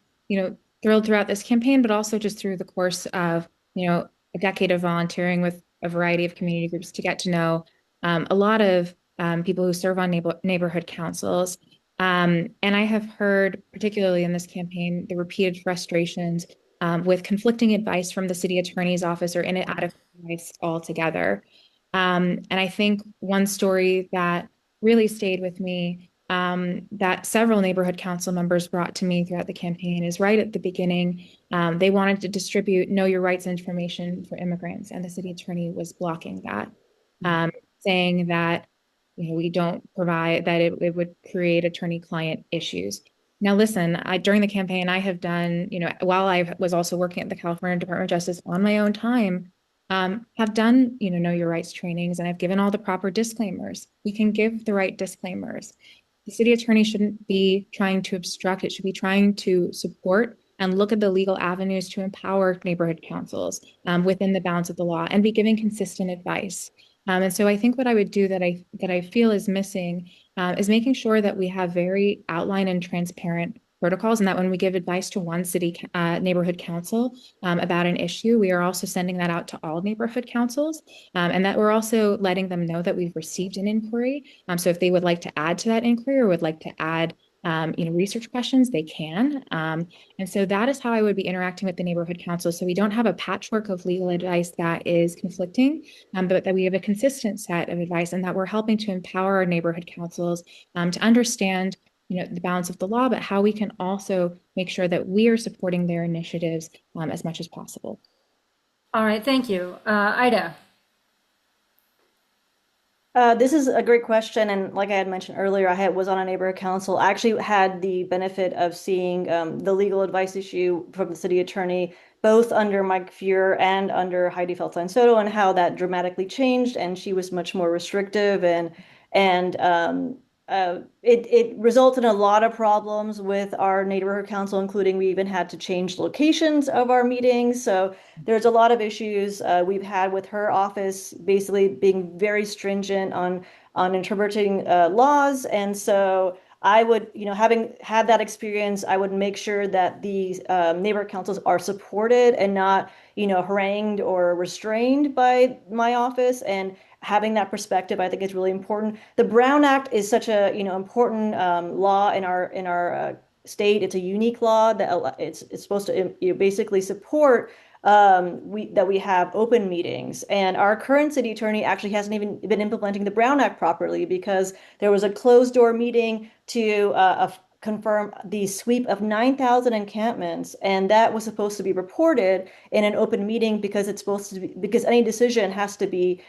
thrilled throughout this campaign, but also just through the course of, a decade of volunteering with a variety of community groups to get to know a lot of people who serve on neighborhood councils. And I have heard, particularly in this campaign, the repeated frustrations with conflicting advice from the city attorney's office or inadequate advice altogether. And I think one story that really stayed with me that several neighborhood council members brought to me throughout the campaign is right at the beginning. They wanted to distribute know your rights information for immigrants, and the city attorney was blocking that, saying that we don't provide, that it would create attorney-client issues. Now, listen, during the campaign, I have done, while I was also working at the California Department of Justice on my own time, have done, know your rights trainings, and I've given all the proper disclaimers. We can give the right disclaimers. The city attorney shouldn't be trying to obstruct. It should be trying to support and look at the legal avenues to empower neighborhood councils within the bounds of the law and be giving consistent advice. And so I think what I would do that I feel is missing is making sure that we have very outline and transparent protocols, and that when we give advice to one city neighborhood council about an issue, we are also sending that out to all neighborhood councils, and that we're also letting them know that we've received an inquiry. So if they would like to add to that inquiry or would like to add research questions, they can. And so that is how I would be interacting with the neighborhood council. So we don't have a patchwork of legal advice that is conflicting, but that we have a consistent set of advice, and that we're helping to empower our neighborhood councils to understand the balance of the law, but how we can also make sure that we are supporting their initiatives as much as possible. All right, thank you. Aida. This is a great question, and like I had mentioned earlier, was on a neighborhood council. I actually had the benefit of seeing the legal advice issue from the city attorney, both under Mike Fuhr and under Hydee Feldstein Soto, and how that dramatically changed, and she was much more restrictive, and it resulted in a lot of problems with our neighborhood council, including we even had to change locations of our meetings. So there's a lot of issues we've had with her office basically being very stringent on interpreting laws. And so I would, having had that experience, I would make sure that these neighborhood councils are supported and not, harangued or restrained by my office. And having that perspective, I think, is really important. The Brown Act is such a, important law in our state. It's a unique law that it's supposed to basically support we have open meetings. And our current city attorney actually hasn't even been implementing the Brown Act properly because there was a closed door meeting to confirm the sweep of 9,000 encampments, and that was supposed to be reported in an open meeting because it's supposed to be, because any decision has to be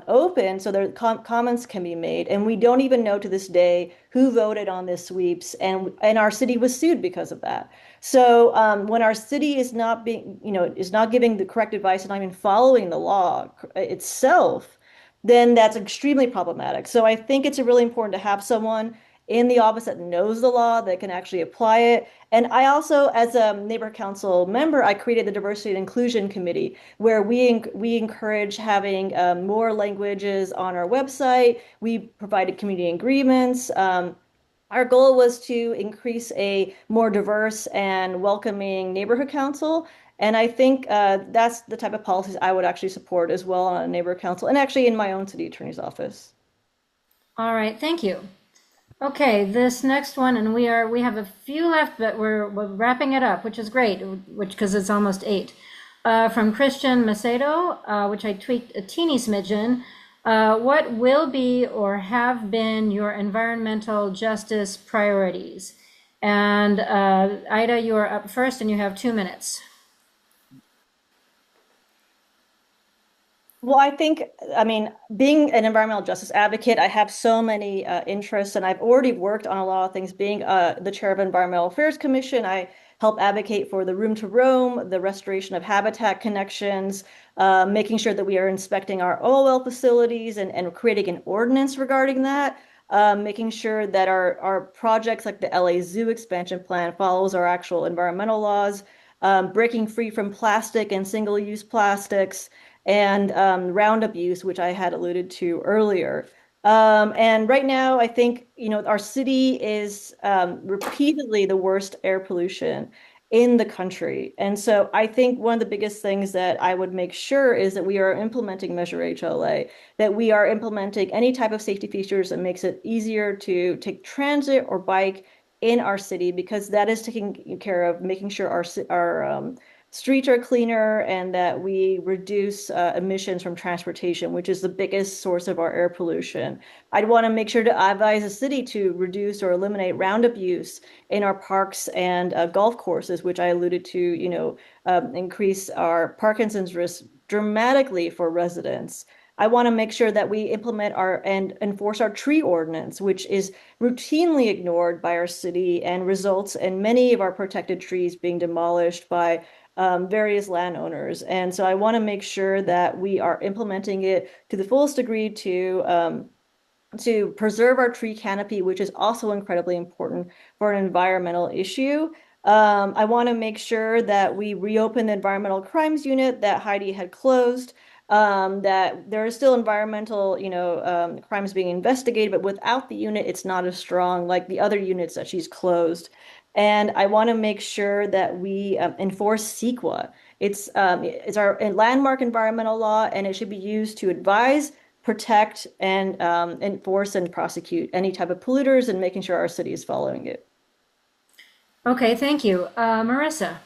open so there comments can be made. And we don't even know to this day who voted on this sweeps, and our city was sued because of that. So when our city is not being, is not giving the correct advice and not even following the law itself, then that's extremely problematic. So I think it's really important to have someone in the office that knows the law, that can actually apply it. And I also, as a neighborhood council member, I created the Diversity and Inclusion Committee, where we encourage having more languages on our website. We provided community agreements. Our goal was to increase a more diverse and welcoming neighborhood council. And I think that's the type of policies I would actually support as well on a neighborhood council and actually in my own city attorney's office. All right, thank you. Okay, this next one, and we have a few left, but we're wrapping it up, which is great, because it's almost 8. From Christian Macedo, which I tweaked a teeny smidgen. What will be or have been your environmental justice priorities? And Ida, you are up first, and you have 2 minutes. Well, I mean, being an environmental justice advocate, I have so many interests, and I've already worked on a lot of things. Being the chair of Environmental Affairs Commission, I help advocate for the room to roam, the restoration of habitat connections, making sure that we are inspecting our oil well facilities and creating an ordinance regarding that, making sure that our projects like the LA Zoo expansion plan follows our actual environmental laws, breaking free from plastic and single-use plastics, and Roundup use, which I had alluded to earlier. And right now, I think, our city is repeatedly the worst air pollution in the country. And so I think one of the biggest things that I would make sure is that we are implementing Measure HLA, that we are implementing any type of safety features that makes it easier to take transit or bike in our city, because that is taking care of making sure our streets are cleaner and that we reduce emissions from transportation, which is the biggest source of our air pollution. I'd want to make sure to advise the city to reduce or eliminate Roundup use in our parks and golf courses, which I alluded to, increase our Parkinson's risk dramatically for residents. I want to make sure that we implement and enforce our tree ordinance, which is routinely ignored by our city and results in many of our protected trees being demolished by various landowners. And so I want to make sure that we are implementing it to the fullest degree to preserve our tree canopy, which is also incredibly important for an environmental issue. I want to make sure that we reopen the environmental crimes unit that Hydee had closed. That there are still environmental, crimes being investigated, but without the unit, it's not as strong like the other units that she's closed. And I want to make sure that we enforce CEQA. It's our landmark environmental law, and it should be used to advise, protect, and enforce and prosecute any type of polluters, and making sure our city is following it. Okay, thank you. Marissa.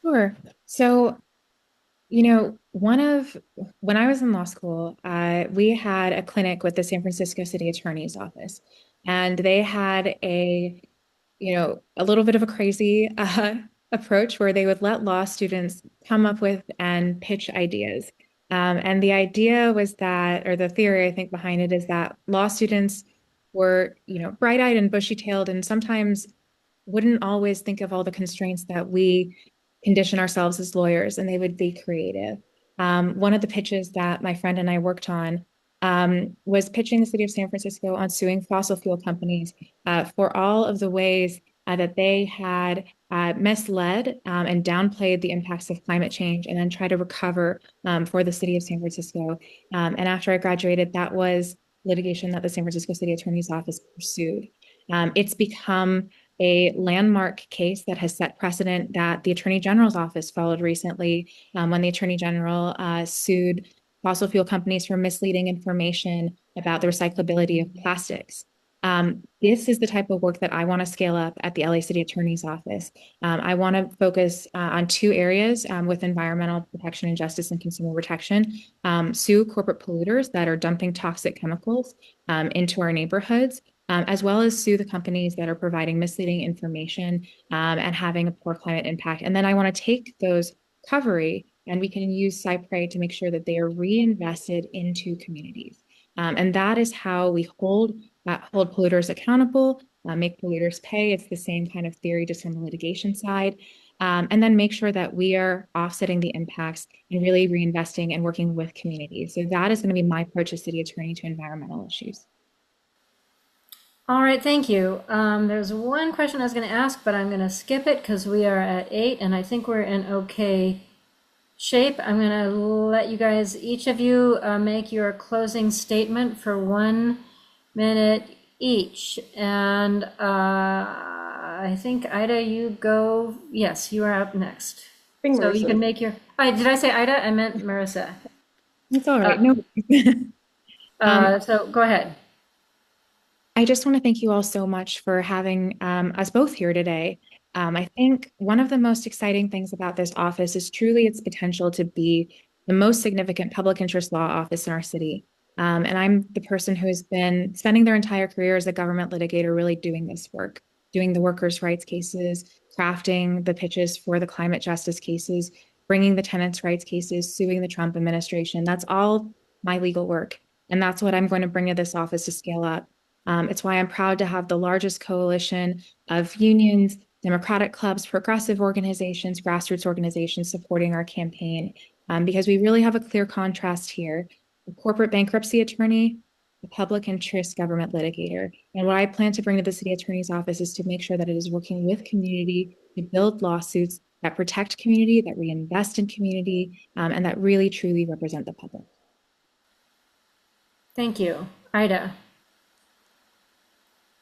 Sure. So, when I was in law school, we had a clinic with the San Francisco City Attorney's Office, and they had a little bit of a crazy approach where they would let law students come up with and pitch ideas. And the idea was that, or the theory I think behind it is that law students were, bright-eyed and bushy-tailed and sometimes wouldn't always think of all the constraints that we condition ourselves as lawyers, and they would be creative. One of the pitches that my friend and I worked on was pitching the city of San Francisco on suing fossil fuel companies for all of the ways that they had misled and downplayed the impacts of climate change and then try to recover for the city of San Francisco. And after I graduated, that was litigation that the San Francisco City Attorney's Office pursued. It's become a landmark case that has set precedent that the Attorney General's office followed recently when the Attorney General sued fossil fuel companies for misleading information about the recyclability of plastics. This is the type of work that I want to scale up at the LA City Attorney's Office. I want to focus on two areas with environmental protection and justice and consumer protection. Sue corporate polluters that are dumping toxic chemicals into our neighborhoods, as well as sue the companies that are providing misleading information and having a poor climate impact. And then I want to take those recovery and we can use Cypre to make sure that they are reinvested into communities. And that is how we hold polluters accountable, make polluters pay. It's the same kind of theory just on the litigation side. And then make sure that we are offsetting the impacts and really reinvesting and working with communities. So that is going to be my approach as city attorney to environmental issues. All right, thank you. There's one question I was going to ask, but I'm going to skip it because we are at 8 and I think we're in okay shape. I'm going to let you guys, each of you, make your closing statement for 1 minute each. And I think Ida, you go. Yes, you are up next. So you can make your. Oh, did I say Ida? I meant Marissa. It's all right. No. So go ahead. I just want to thank you all so much for having us both here today. I think one of the most exciting things about this office is truly its potential to be the most significant public interest law office in our city. And I'm the person who has been spending their entire career as a government litigator really doing this work, doing the workers' rights cases, crafting the pitches for the climate justice cases, bringing the tenants' rights cases, suing the Trump administration. That's all my legal work. And that's what I'm going to bring to this office to scale up. It's why I'm proud to have the largest coalition of unions, democratic clubs, progressive organizations, grassroots organizations supporting our campaign, because we really have a clear contrast here. A corporate bankruptcy attorney, a public interest government litigator. And what I plan to bring to the city attorney's office is to make sure that it is working with community to build lawsuits that protect community, that reinvest in community, and that really truly represent the public. Thank you. Ida.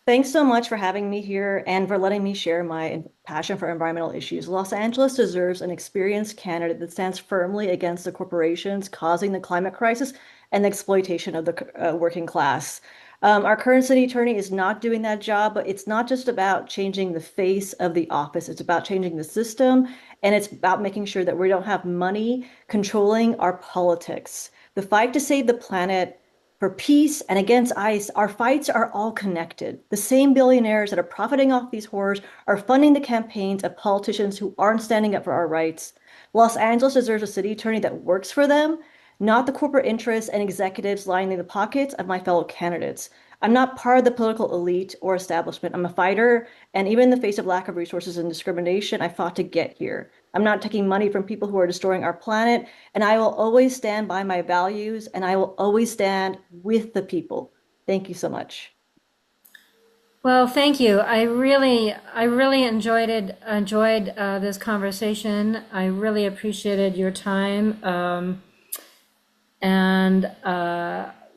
Thanks so much for having me here and for letting me share my passion for environmental issues. Los Angeles deserves an experienced candidate that stands firmly against the corporations causing the climate crisis and the exploitation of the working class. Our current city attorney is not doing that job, but it's not just about changing the face of the office. It's about changing the system, and it's about making sure that we don't have money controlling our politics. The fight to save the planet, for peace and against ICE, our fights are all connected. The same billionaires that are profiting off these horrors are funding the campaigns of politicians who aren't standing up for our rights. Los Angeles deserves a city attorney that works for them, not the corporate interests and executives lining the pockets of my fellow candidates. I'm not part of the political elite or establishment. I'm a fighter, and even in the face of lack of resources and discrimination, I fought to get here. I'm not taking money from people who are destroying our planet, and I will always stand by my values, and I will always stand with the people. Thank you so much. Well, thank you. I really enjoyed this conversation. I really appreciated your time, and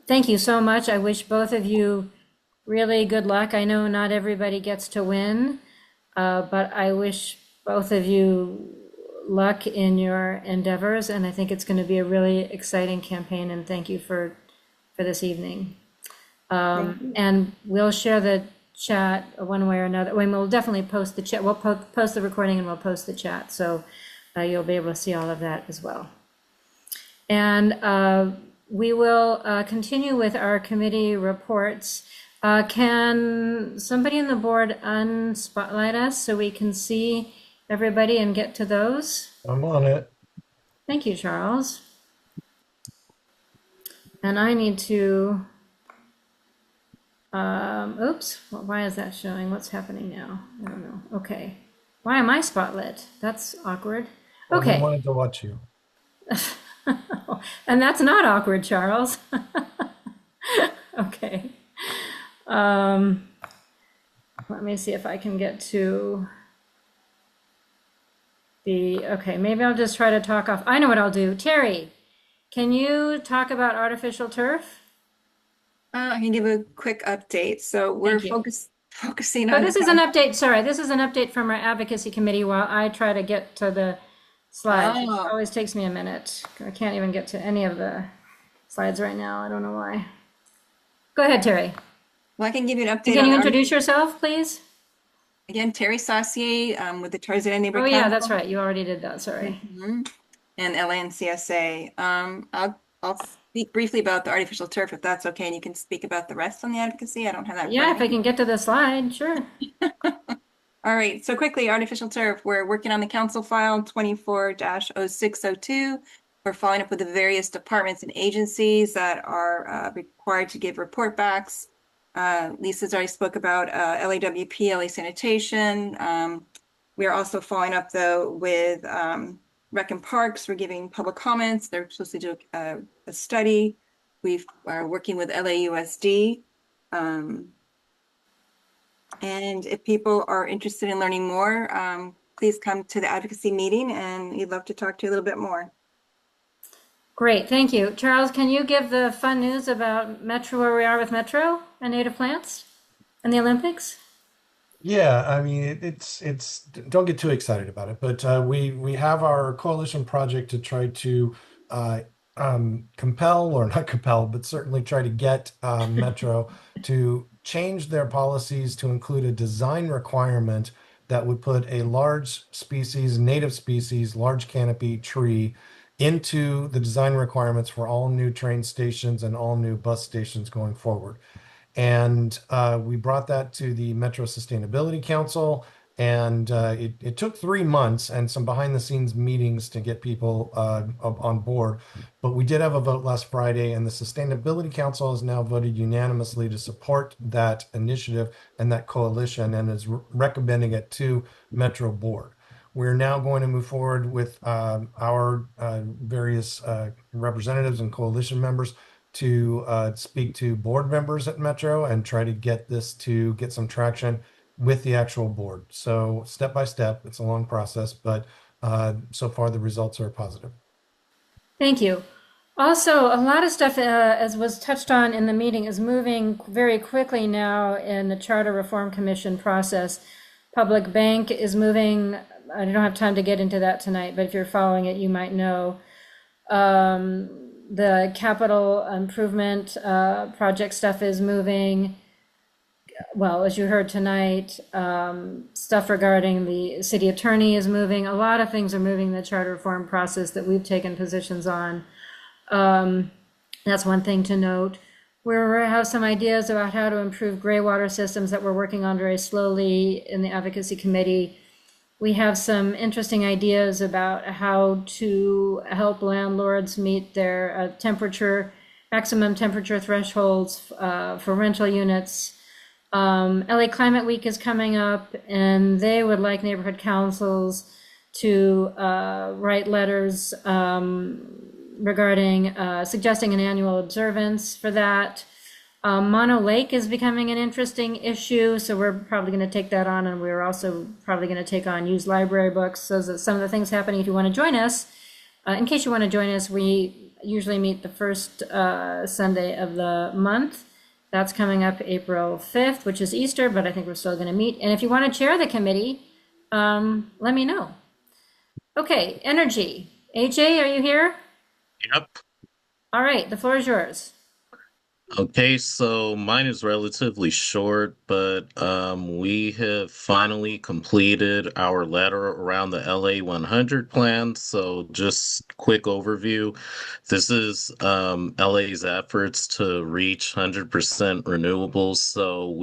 thank you so much. I wish both of you really good luck. I know not everybody gets to win, but I wish both of you luck in your endeavors, and I think it's going to be a really exciting campaign, and thank you for this evening. And we'll share the chat one way or another. I mean, we'll definitely post the chat. We'll post the recording and we'll post the chat, so you'll be able to see all of that as well. And we will continue with our committee reports. Can somebody on the board unspotlight us so we can see everybody and get to those? I'm on it. Thank you, Charles. And I need to, oops, why is that showing? What's happening now? I don't know. Okay. Why am I spotlit? That's awkward. Well, we Okay. wanted to watch you. And that's not awkward, Charles. Okay. Let me see if I can get to okay, maybe I'll just try to talk off. I know what I'll do. Terry, can you talk about artificial turf? I can give a quick update. So we're Thank you. focusing So on this is an update, sorry, this is an update from our advocacy committee while I try to get to the slides. It Oh. always takes me a minute. I can't even get to any of the slides right now. I don't know why. Go ahead, Terry. Well, I can give you an update Can you on introduce yourself, please? again, Terry Saucier with the Tarzana Neighborhood Oh, yeah, Council. that's right. You already did that. Sorry. And LANCSA. I'll speak briefly about the artificial turf if that's okay, and you can speak about the rest on the advocacy. I don't have that in Yeah, front if of I me. can get to the slide, sure. All right, so quickly, artificial turf. We're working on the council file 24-0602. We're following up with the various departments and agencies that are required to give report backs. Lisa's already spoke about LAWP, LA Sanitation. We are also following up though with Rec and Parks. We're giving public comments. They're supposed to do a study. We are working with LAUSD. And if people are interested in learning more, please come to the advocacy meeting and we'd love to talk to you a little bit more. Great, thank you. Charles, can you give the fun news about Metro, where we are with Metro and native plants and the Olympics? Yeah, I mean it's don't get too excited about it, but we have our coalition project to try to compel or not compel, but certainly try to get Metro to change their policies to include a design requirement that would put a large species, native species, large canopy tree into the design requirements for all new train stations and all new bus stations going forward. And we brought that to the Metro Sustainability Council, and it took 3 months and some behind the scenes meetings to get people on board. But we did have a vote last Friday, and the Sustainability Council has now voted unanimously to support that initiative and that coalition and is recommending it to Metro Board. We're now going to move forward with our various representatives and coalition members to speak to board members at Metro and try to get this to get some traction with the actual board. So step by step, it's a long process, but so far the results are positive. Thank you. Also, a lot of stuff, as was touched on in the meeting, is moving very quickly now in the Charter Reform Commission process. Public Bank is moving. I don't have time to get into that tonight, but if you're following it, you might know. The capital improvement project stuff is moving. Well, as you heard tonight, stuff regarding the city attorney is moving. A lot of things are moving in the charter reform process that we've taken positions on. That's one thing to note. We have some ideas about how to improve gray water systems that we're working on very slowly in the advocacy committee. We have some interesting ideas about how to help landlords meet their maximum temperature thresholds for rental units. LA Climate Week is coming up, and they would like neighborhood councils to write letters regarding suggesting an annual observance for that. Mono Lake is becoming an interesting issue, so we're probably going to take that on, and we're also probably going to take on used library books. So that's some of the things happening. If you want to join us, in case you want to join us, we usually meet the first Sunday of the month. That's coming up April 5th, which is Easter, but I think we're still going to meet. And if you want to chair the committee, let me know. Okay, energy. AJ, are you here? Yep. All right, the floor is yours. Okay, so mine is relatively short, but we have finally completed our letter around the LA 100 plan. So just quick overview. This is LA's efforts to reach 100% renewables. So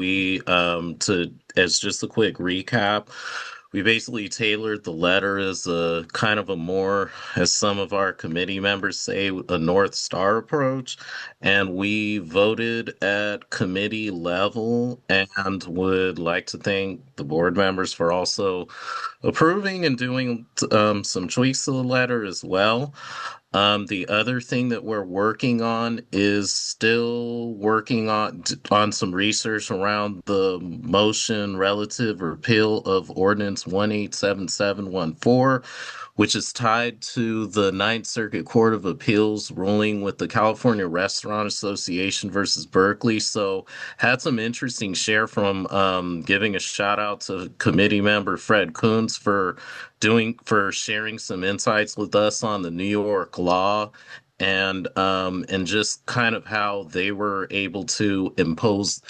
as just a quick recap, we basically tailored the letter as a kind of a more, as some of our committee members say, a North Star approach. And we voted at committee level and would like to thank the board members for also approving and doing some tweaks to the letter as well. The other thing that we're working on is still working on some research around the motion relative repeal of Ordinance 187714, which is tied to the Ninth Circuit Court of Appeals ruling with the California Restaurant Association versus Berkeley. So had some interesting share from giving a shout out to committee member Fred Coons for sharing some insights with us on the New York law and just kind of how they were able to impose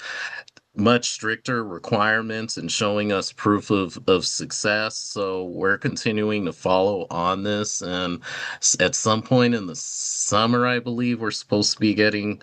much stricter requirements and showing us proof of success. So we're continuing to follow on this. And at some point in the summer, I believe we're supposed to be getting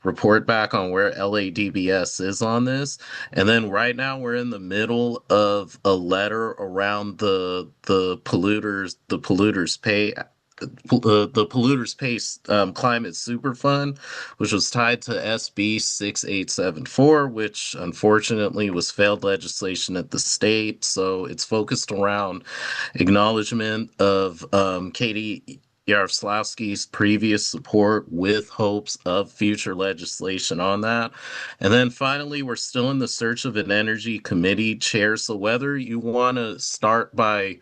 report back on where LADBS is on this. And then right now we're in the middle of a letter around the polluters pay the Polluters Pace Climate Super Fund, which was tied to SB 6874, which unfortunately was failed legislation at the state. So it's focused around acknowledgement of Katie Yaroslavsky's previous support with hopes of future legislation on that. And then finally, we're still in the search of an energy committee chair. So whether you want to start by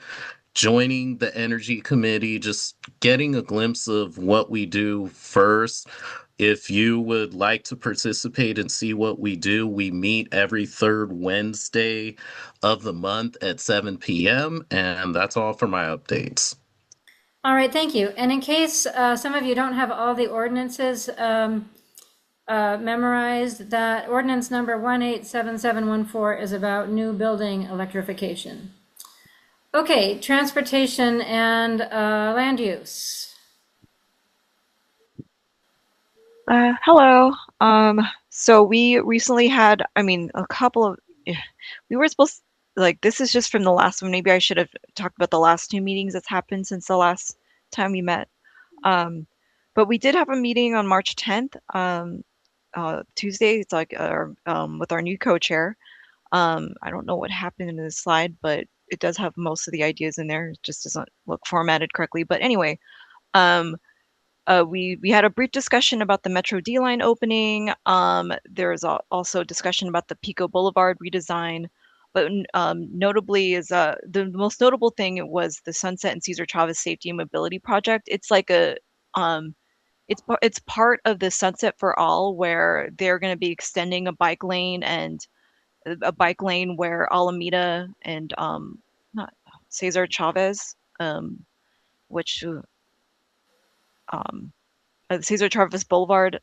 joining the energy committee, just getting a glimpse of what we do first. If you would like to participate and see what we do, we meet every third Wednesday of the month at 7 p.m. And that's all for my updates. All right, thank you. And in case some of you don't have all the ordinances memorized, that ordinance number 187714 is about new building electrification. Okay, transportation and land use. Hello. So we recently had, a couple of, we were supposed, this is just from the last one. Maybe I should have talked about the last two meetings that's happened since the last time we met. But we did have a meeting on March 10th, Tuesday. It's with our new co-chair. I don't know what happened in this slide, but it does have most of the ideas in there. It just doesn't look formatted correctly. But anyway, we had a brief discussion about the Metro D line opening. There's also discussion about the Pico Boulevard redesign. But notably is the most notable thing was the Sunset and Cesar Chavez Safety and Mobility Project. It's like it's part of the Sunset for All, where they're going to be extending a bike lane where Alameda and not Cesar Chavez, which Cesar Chavez Boulevard.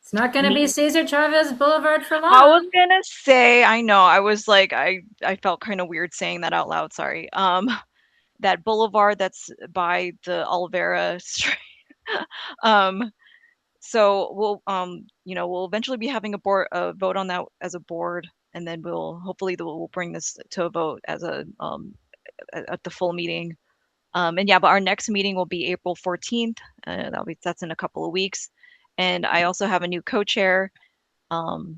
It's not going to be Cesar Chavez Boulevard for long. I was gonna say, I know, I was like, I felt kind of weird saying that out loud. Sorry. That boulevard that's by the Olivera Street. So we'll eventually be having a vote on that as a board, and then we'll bring this to a vote as at the full meeting. But our next meeting will be April 14th. That's in a couple of weeks. And I also have a new co-chair.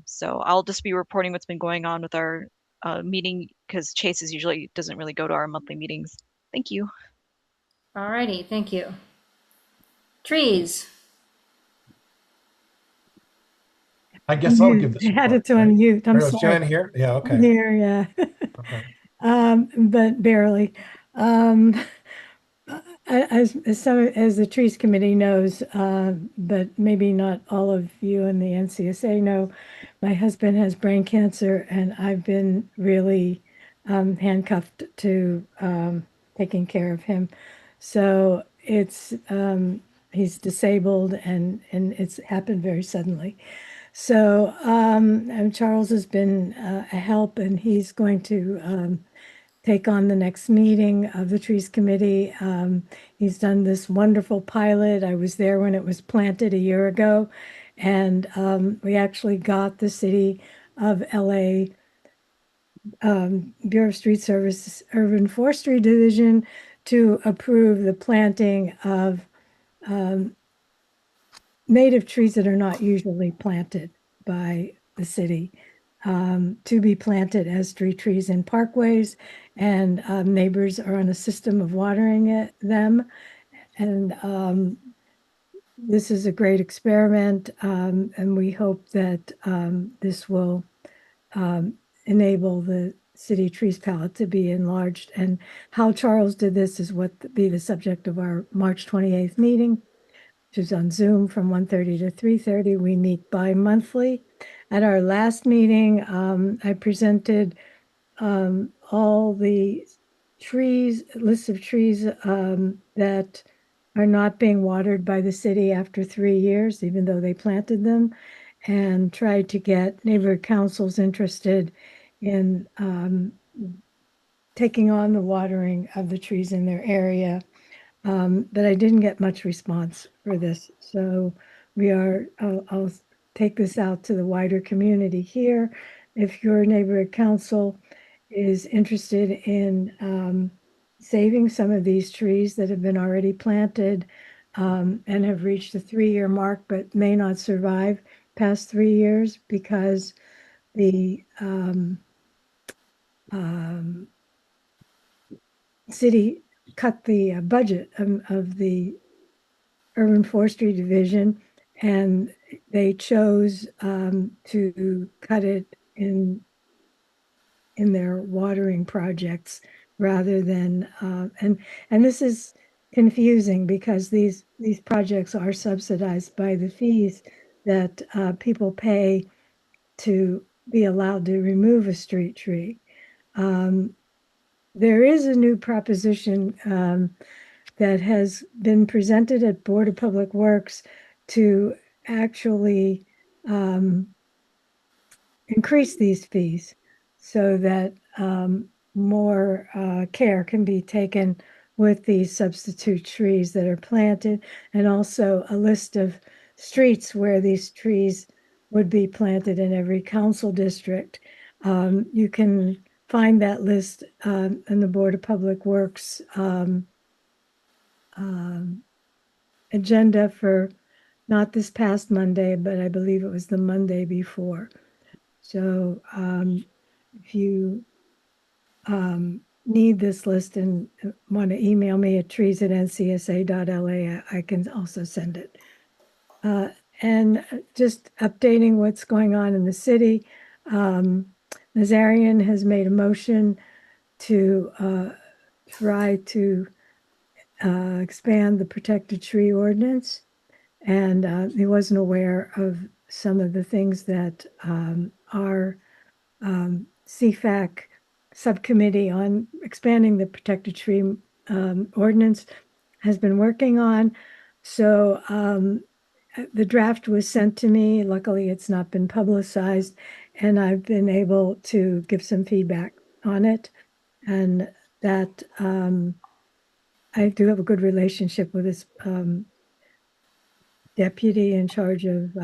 So I'll just be reporting what's been going on with our meeting, because Chase usually doesn't really go to our monthly meetings. Thank you. All righty, thank you. Trees. I guess I'll give this. I had it to unmute. I'm sorry. Jen here? Yeah, okay. I'm here, yeah. Okay. But barely. As the Trees Committee knows, but maybe not all of you in the NCSA know, my husband has brain cancer, and I've been really handcuffed to taking care of him. So he's disabled, and it's happened very suddenly. So and Charles has been a help, and he's going to take on the next meeting of the Trees Committee. He's done this wonderful pilot. I was there when it was planted a year ago, and we actually got the city of LA Bureau of Street Services Urban Forestry Division to approve the planting of native trees that are not usually planted by the city, to be planted as street trees in parkways, and neighbors are on a system of watering them. And this is a great experiment, and we hope that this will enable the city trees palette to be enlarged. And how Charles did this is what be the subject of our March 28th meeting, which is on Zoom from 1:30 to 3:30. We meet bi-monthly. At our last meeting, I presented all the lists of trees that are not being watered by the city after 3 years, even though they planted them, and tried to get neighborhood councils interested in taking on the watering of the trees in their area. But I didn't get much response for this. So I'll take this out to the wider community here. If your neighborhood council is interested in saving some of these trees that have been already planted and have reached the 3-year mark, but may not survive past 3 years because the city cut the budget of the Urban Forestry Division, and they chose to cut it in their watering projects rather than and this is confusing because these projects are subsidized by the fees that people pay to be allowed to remove a street tree. There is a new proposition that has been presented at Board of Public Works to actually increase these fees so that more care can be taken with these substitute trees that are planted, and also a list of streets where these trees would be planted in every council district. You can find that list in the Board of Public Works agenda for not this past Monday, but I believe it was the Monday before. So if you need this list and want to email me at trees@ncsa.la, I can also send it. And just updating what's going on in the city. Nazarian has made a motion to try to expand the protected tree ordinance. And he wasn't aware of some of the things that our CFAC subcommittee on expanding the protected tree ordinance has been working on. So the draft was sent to me. Luckily, it's not been publicized, and I've been able to give some feedback on it. And that I do have a good relationship with this deputy in charge of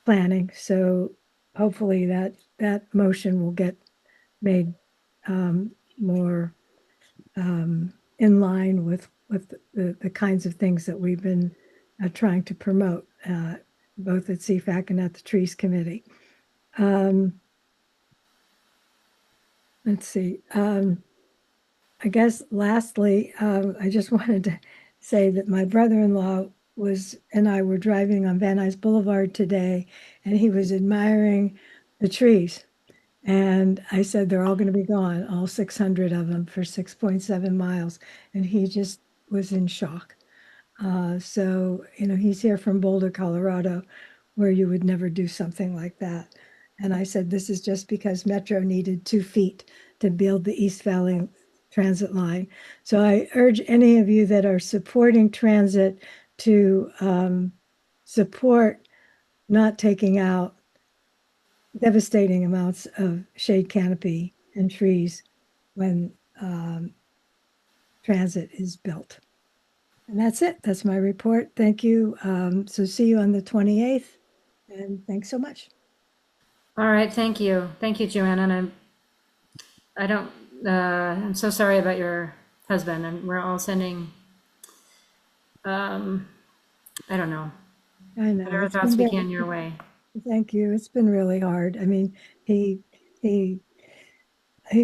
planning. So hopefully that motion will get made more in line with the kinds of things that we've been trying to promote, both at CFAC and at the Trees Committee. Let's see. I guess lastly, I just wanted to say that my brother-in-law and I were driving on Van Nuys Boulevard today, and he was admiring the trees. And I said, they're all going to be gone, all 600 of them for 6.7 miles. And he just was in shock. So, he's here from Boulder, Colorado, where you would never do something like that. And I said, this is just because Metro needed 2 feet to build the East Valley Transit line. So I urge any of you that are supporting transit to support not taking out devastating amounts of shade canopy and trees when transit is built. And that's it. That's my report. Thank you. So see you on the 28th. And thanks so much. All right, thank you. Thank you, Joanna. And I don't, I'm so sorry about your husband, and we're all sending, I don't know, I know. whatever It's thoughts been we very, can your way. thank you. It's been really hard. I mean, he he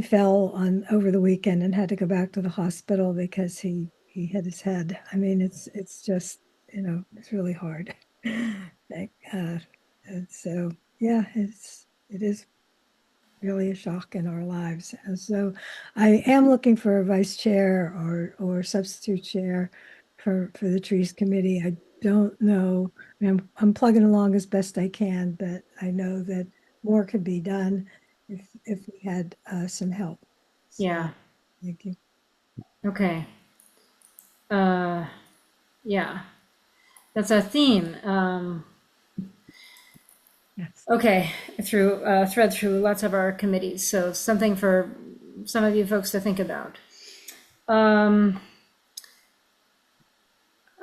fell on over the weekend and had to go back to the hospital because he hit his head. I mean, it's just, it's really hard. Like, and so yeah, it is really a shock in our lives. And so I am looking for a vice chair or substitute chair for the trees committee. I don't know. I mean, I'm plugging along as best I can, but I know that more could be done if we had some help. So, Yeah. thank you. Okay. Yeah, that's a theme. Yes. Okay, through thread through lots of our committees. So something for some of you folks to think about.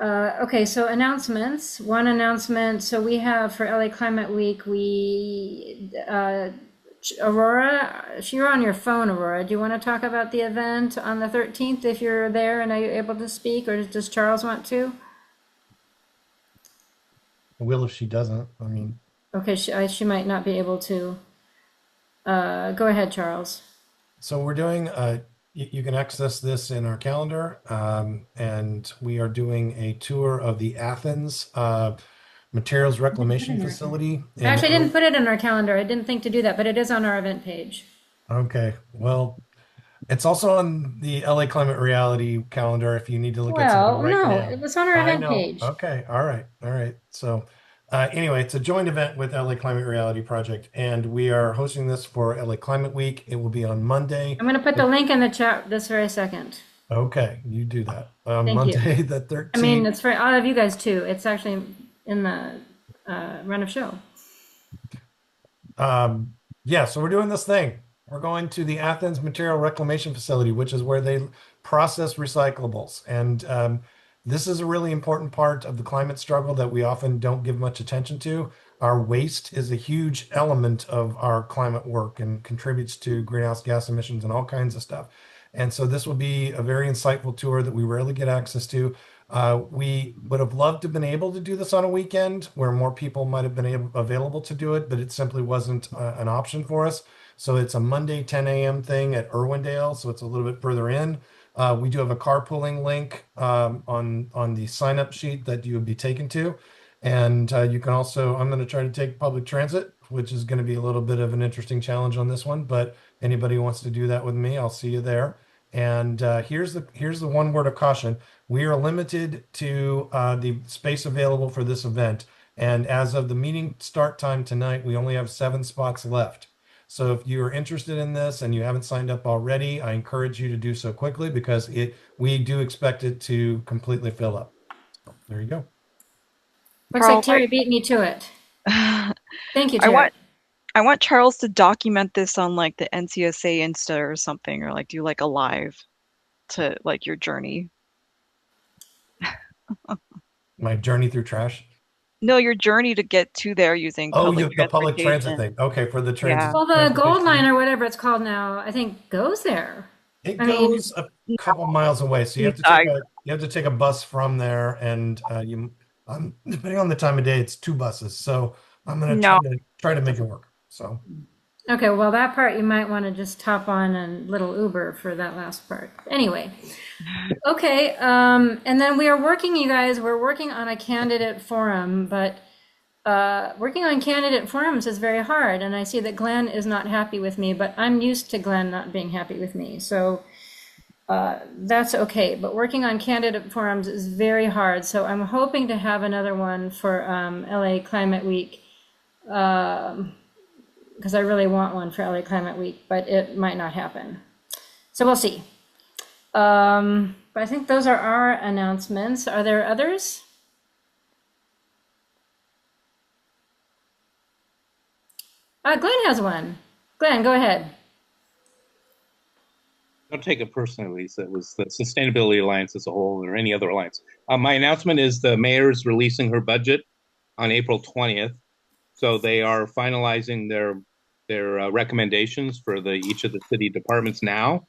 Okay, so announcements. One announcement. So we have for LA Climate Week, Aurora, you're on your phone, Aurora. Do you want to talk about the event on the 13th if you're there and are you able to speak, or does Charles want to? I will if she doesn't. I mean, Okay, she might not be able to. Go ahead, Charles. so we're doing, you can access this in our calendar, and we are doing a tour of the Athens Materials Reclamation Facility. Actually, I didn't put it in our calendar. I didn't think to do that, but it is on our event page. Okay, well, it's also on the LA Climate Reality calendar if you need to look at something Well, right no, now. it was on our I event know. page. Okay, all right, all right. So, anyway, it's a joint event with LA Climate Reality Project, and we are hosting this for LA Climate Week. It will be on Monday. I'm going to put the link in the chat this very second. Okay, you do that. On Thank you. Monday the 13th. I mean, it's for all of you guys too. It's actually in the run of show. Yeah, so we're doing this thing. We're going to the Athens Material Reclamation Facility, which is where they process recyclables. And this is a really important part of the climate struggle that we often don't give much attention to. Our waste is a huge element of our climate work and contributes to greenhouse gas emissions and all kinds of stuff. And so this will be a very insightful tour that we rarely get access to. We would have loved to have been able to do this on a weekend where more people might have been available to do it, but it simply wasn't an option for us. So it's a Monday 10 a.m. thing at Irwindale, so it's a little bit further in. We do have a carpooling link on the sign up sheet that you would be taken to. And you can also, I'm going to try to take public transit, which is going to be a little bit of an interesting challenge on this one. But anybody who wants to do that with me, I'll see you there. And here's the one word of caution. We are limited to the space available for this event. And as of the meeting start time tonight, we only have 7 spots left. So if you are interested in this and you haven't signed up already, I encourage you to do so quickly because we do expect it to completely fill up. So there you go. Looks like Terry beat me to it. Thank you, Terry. I want Charles to document this on like the NCSA Insta or something, or like do like a live to like your journey. My journey through trash? No, your journey to get to there using the public transit thing. Okay, for the transit. Yeah. Well, the Gold Line or whatever it's called now, I think goes there. It goes a couple miles away, so you have to take a bus from there, and depending on the time of day, it's 2 buses. So I'm gonna try to make it work. So okay, well that part you might want to just hop on a little Uber for that last part. Anyway, okay, and then we are working, you guys. We're working on a candidate forum, but working on candidate forums is very hard, and I see that Glenn is not happy with me, but I'm used to Glenn not being happy with me, so that's okay. But working on candidate forums is very hard, so I'm hoping to have another one for LA Climate Week, because I really want one for LA Climate Week, but it might not happen. So we'll see. But I think those are our announcements. Are there others? Glenn has one. Glenn, go ahead. Don't take it personally, Lisa. It was the Sustainability Alliance as a whole or any other alliance. My announcement is the mayor is releasing her budget on April 20th. So they are finalizing their recommendations for each of the city departments now.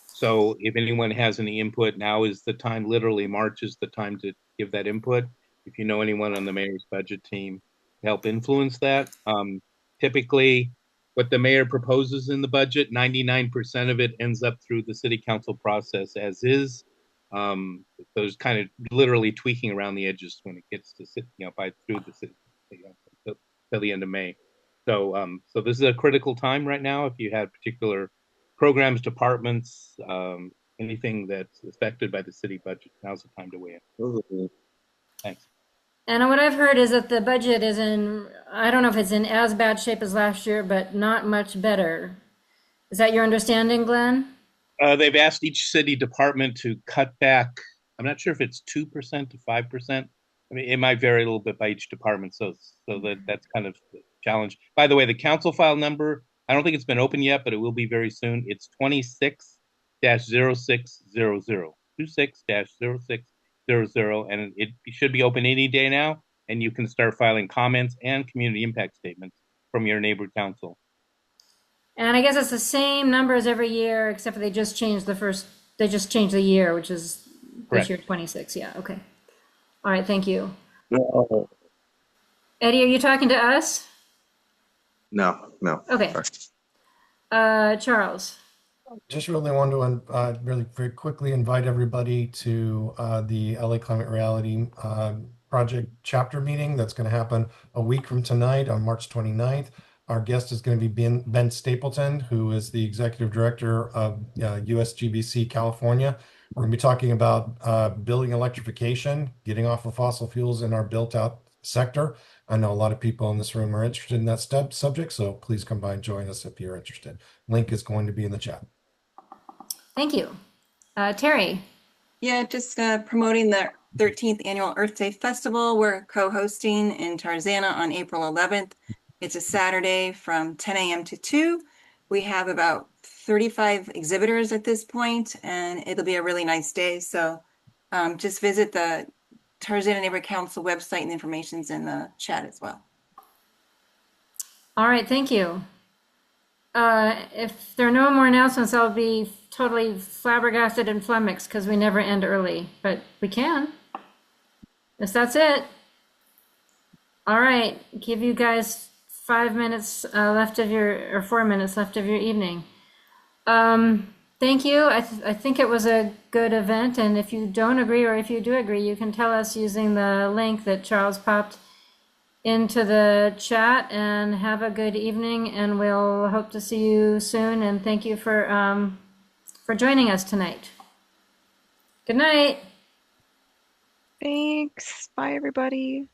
So if anyone has any input, now is the time. Literally, March is the time to give that input. If you know anyone on the mayor's budget team, help influence that. Typically, what the mayor proposes in the budget, 99% of it ends up through the city council process as is. Those kind of literally tweaking around the edges when it gets to through the city till the end of May. So this is a critical time right now. If you have particular programs, departments, anything that's affected by the city budget, now's the time to weigh in. Thanks. And what I've heard is that the budget is in, I don't know if it's in as bad shape as last year, but not much better. Is that your understanding, Glenn? They've asked each city department to cut back. I'm not sure if it's 2% to 5%. I mean, it might vary a little bit by each department. So that's kind of the challenge. By the way, the council file number, I don't think it's been open yet, but it will be very soon. It's 26-0600, 26-0600, and it should be open any day now. And you can start filing comments and community impact statements from your neighborhood council. And I guess it's the same numbers every year, except for they just changed the year, which is Correct. This year 26. Yeah, okay. All right, thank you. No. Eddie, are you talking to us? No. Okay. Sorry. Charles. Just really want to really very quickly invite everybody to the LA Climate Reality Project chapter meeting that's going to happen a week from tonight on March 29th. Our guest is going to be Ben Stapleton, who is the executive director of USGBC California. We're going to be talking about building electrification, getting off of fossil fuels in our built-out sector. I know a lot of people in this room are interested in that subject, so please come by and join us if you're interested. Link is going to be in the chat. Thank you. Terry. Yeah, just promoting the 13th Annual Earth Day Festival. We're co-hosting in Tarzana on April 11th. It's a Saturday from 10 a.m. to 2. We have about 35 exhibitors at this point, and it'll be a really nice day. So just visit the Tarzana Neighborhood Council website, and the information's in the chat as well. All right, thank you. If there are no more announcements, I'll be totally flabbergasted and flummoxed because we never end early, but we can. If that's it. All right, give you guys 5 minutes left of your, or 4 minutes left of your evening. Thank you. I think it was a good event, and if you don't agree or if you do agree, you can tell us using the link that Charles popped into the chat, and have a good evening, and we'll hope to see you soon, and thank you for joining us tonight. Good night. Thanks. Bye, everybody.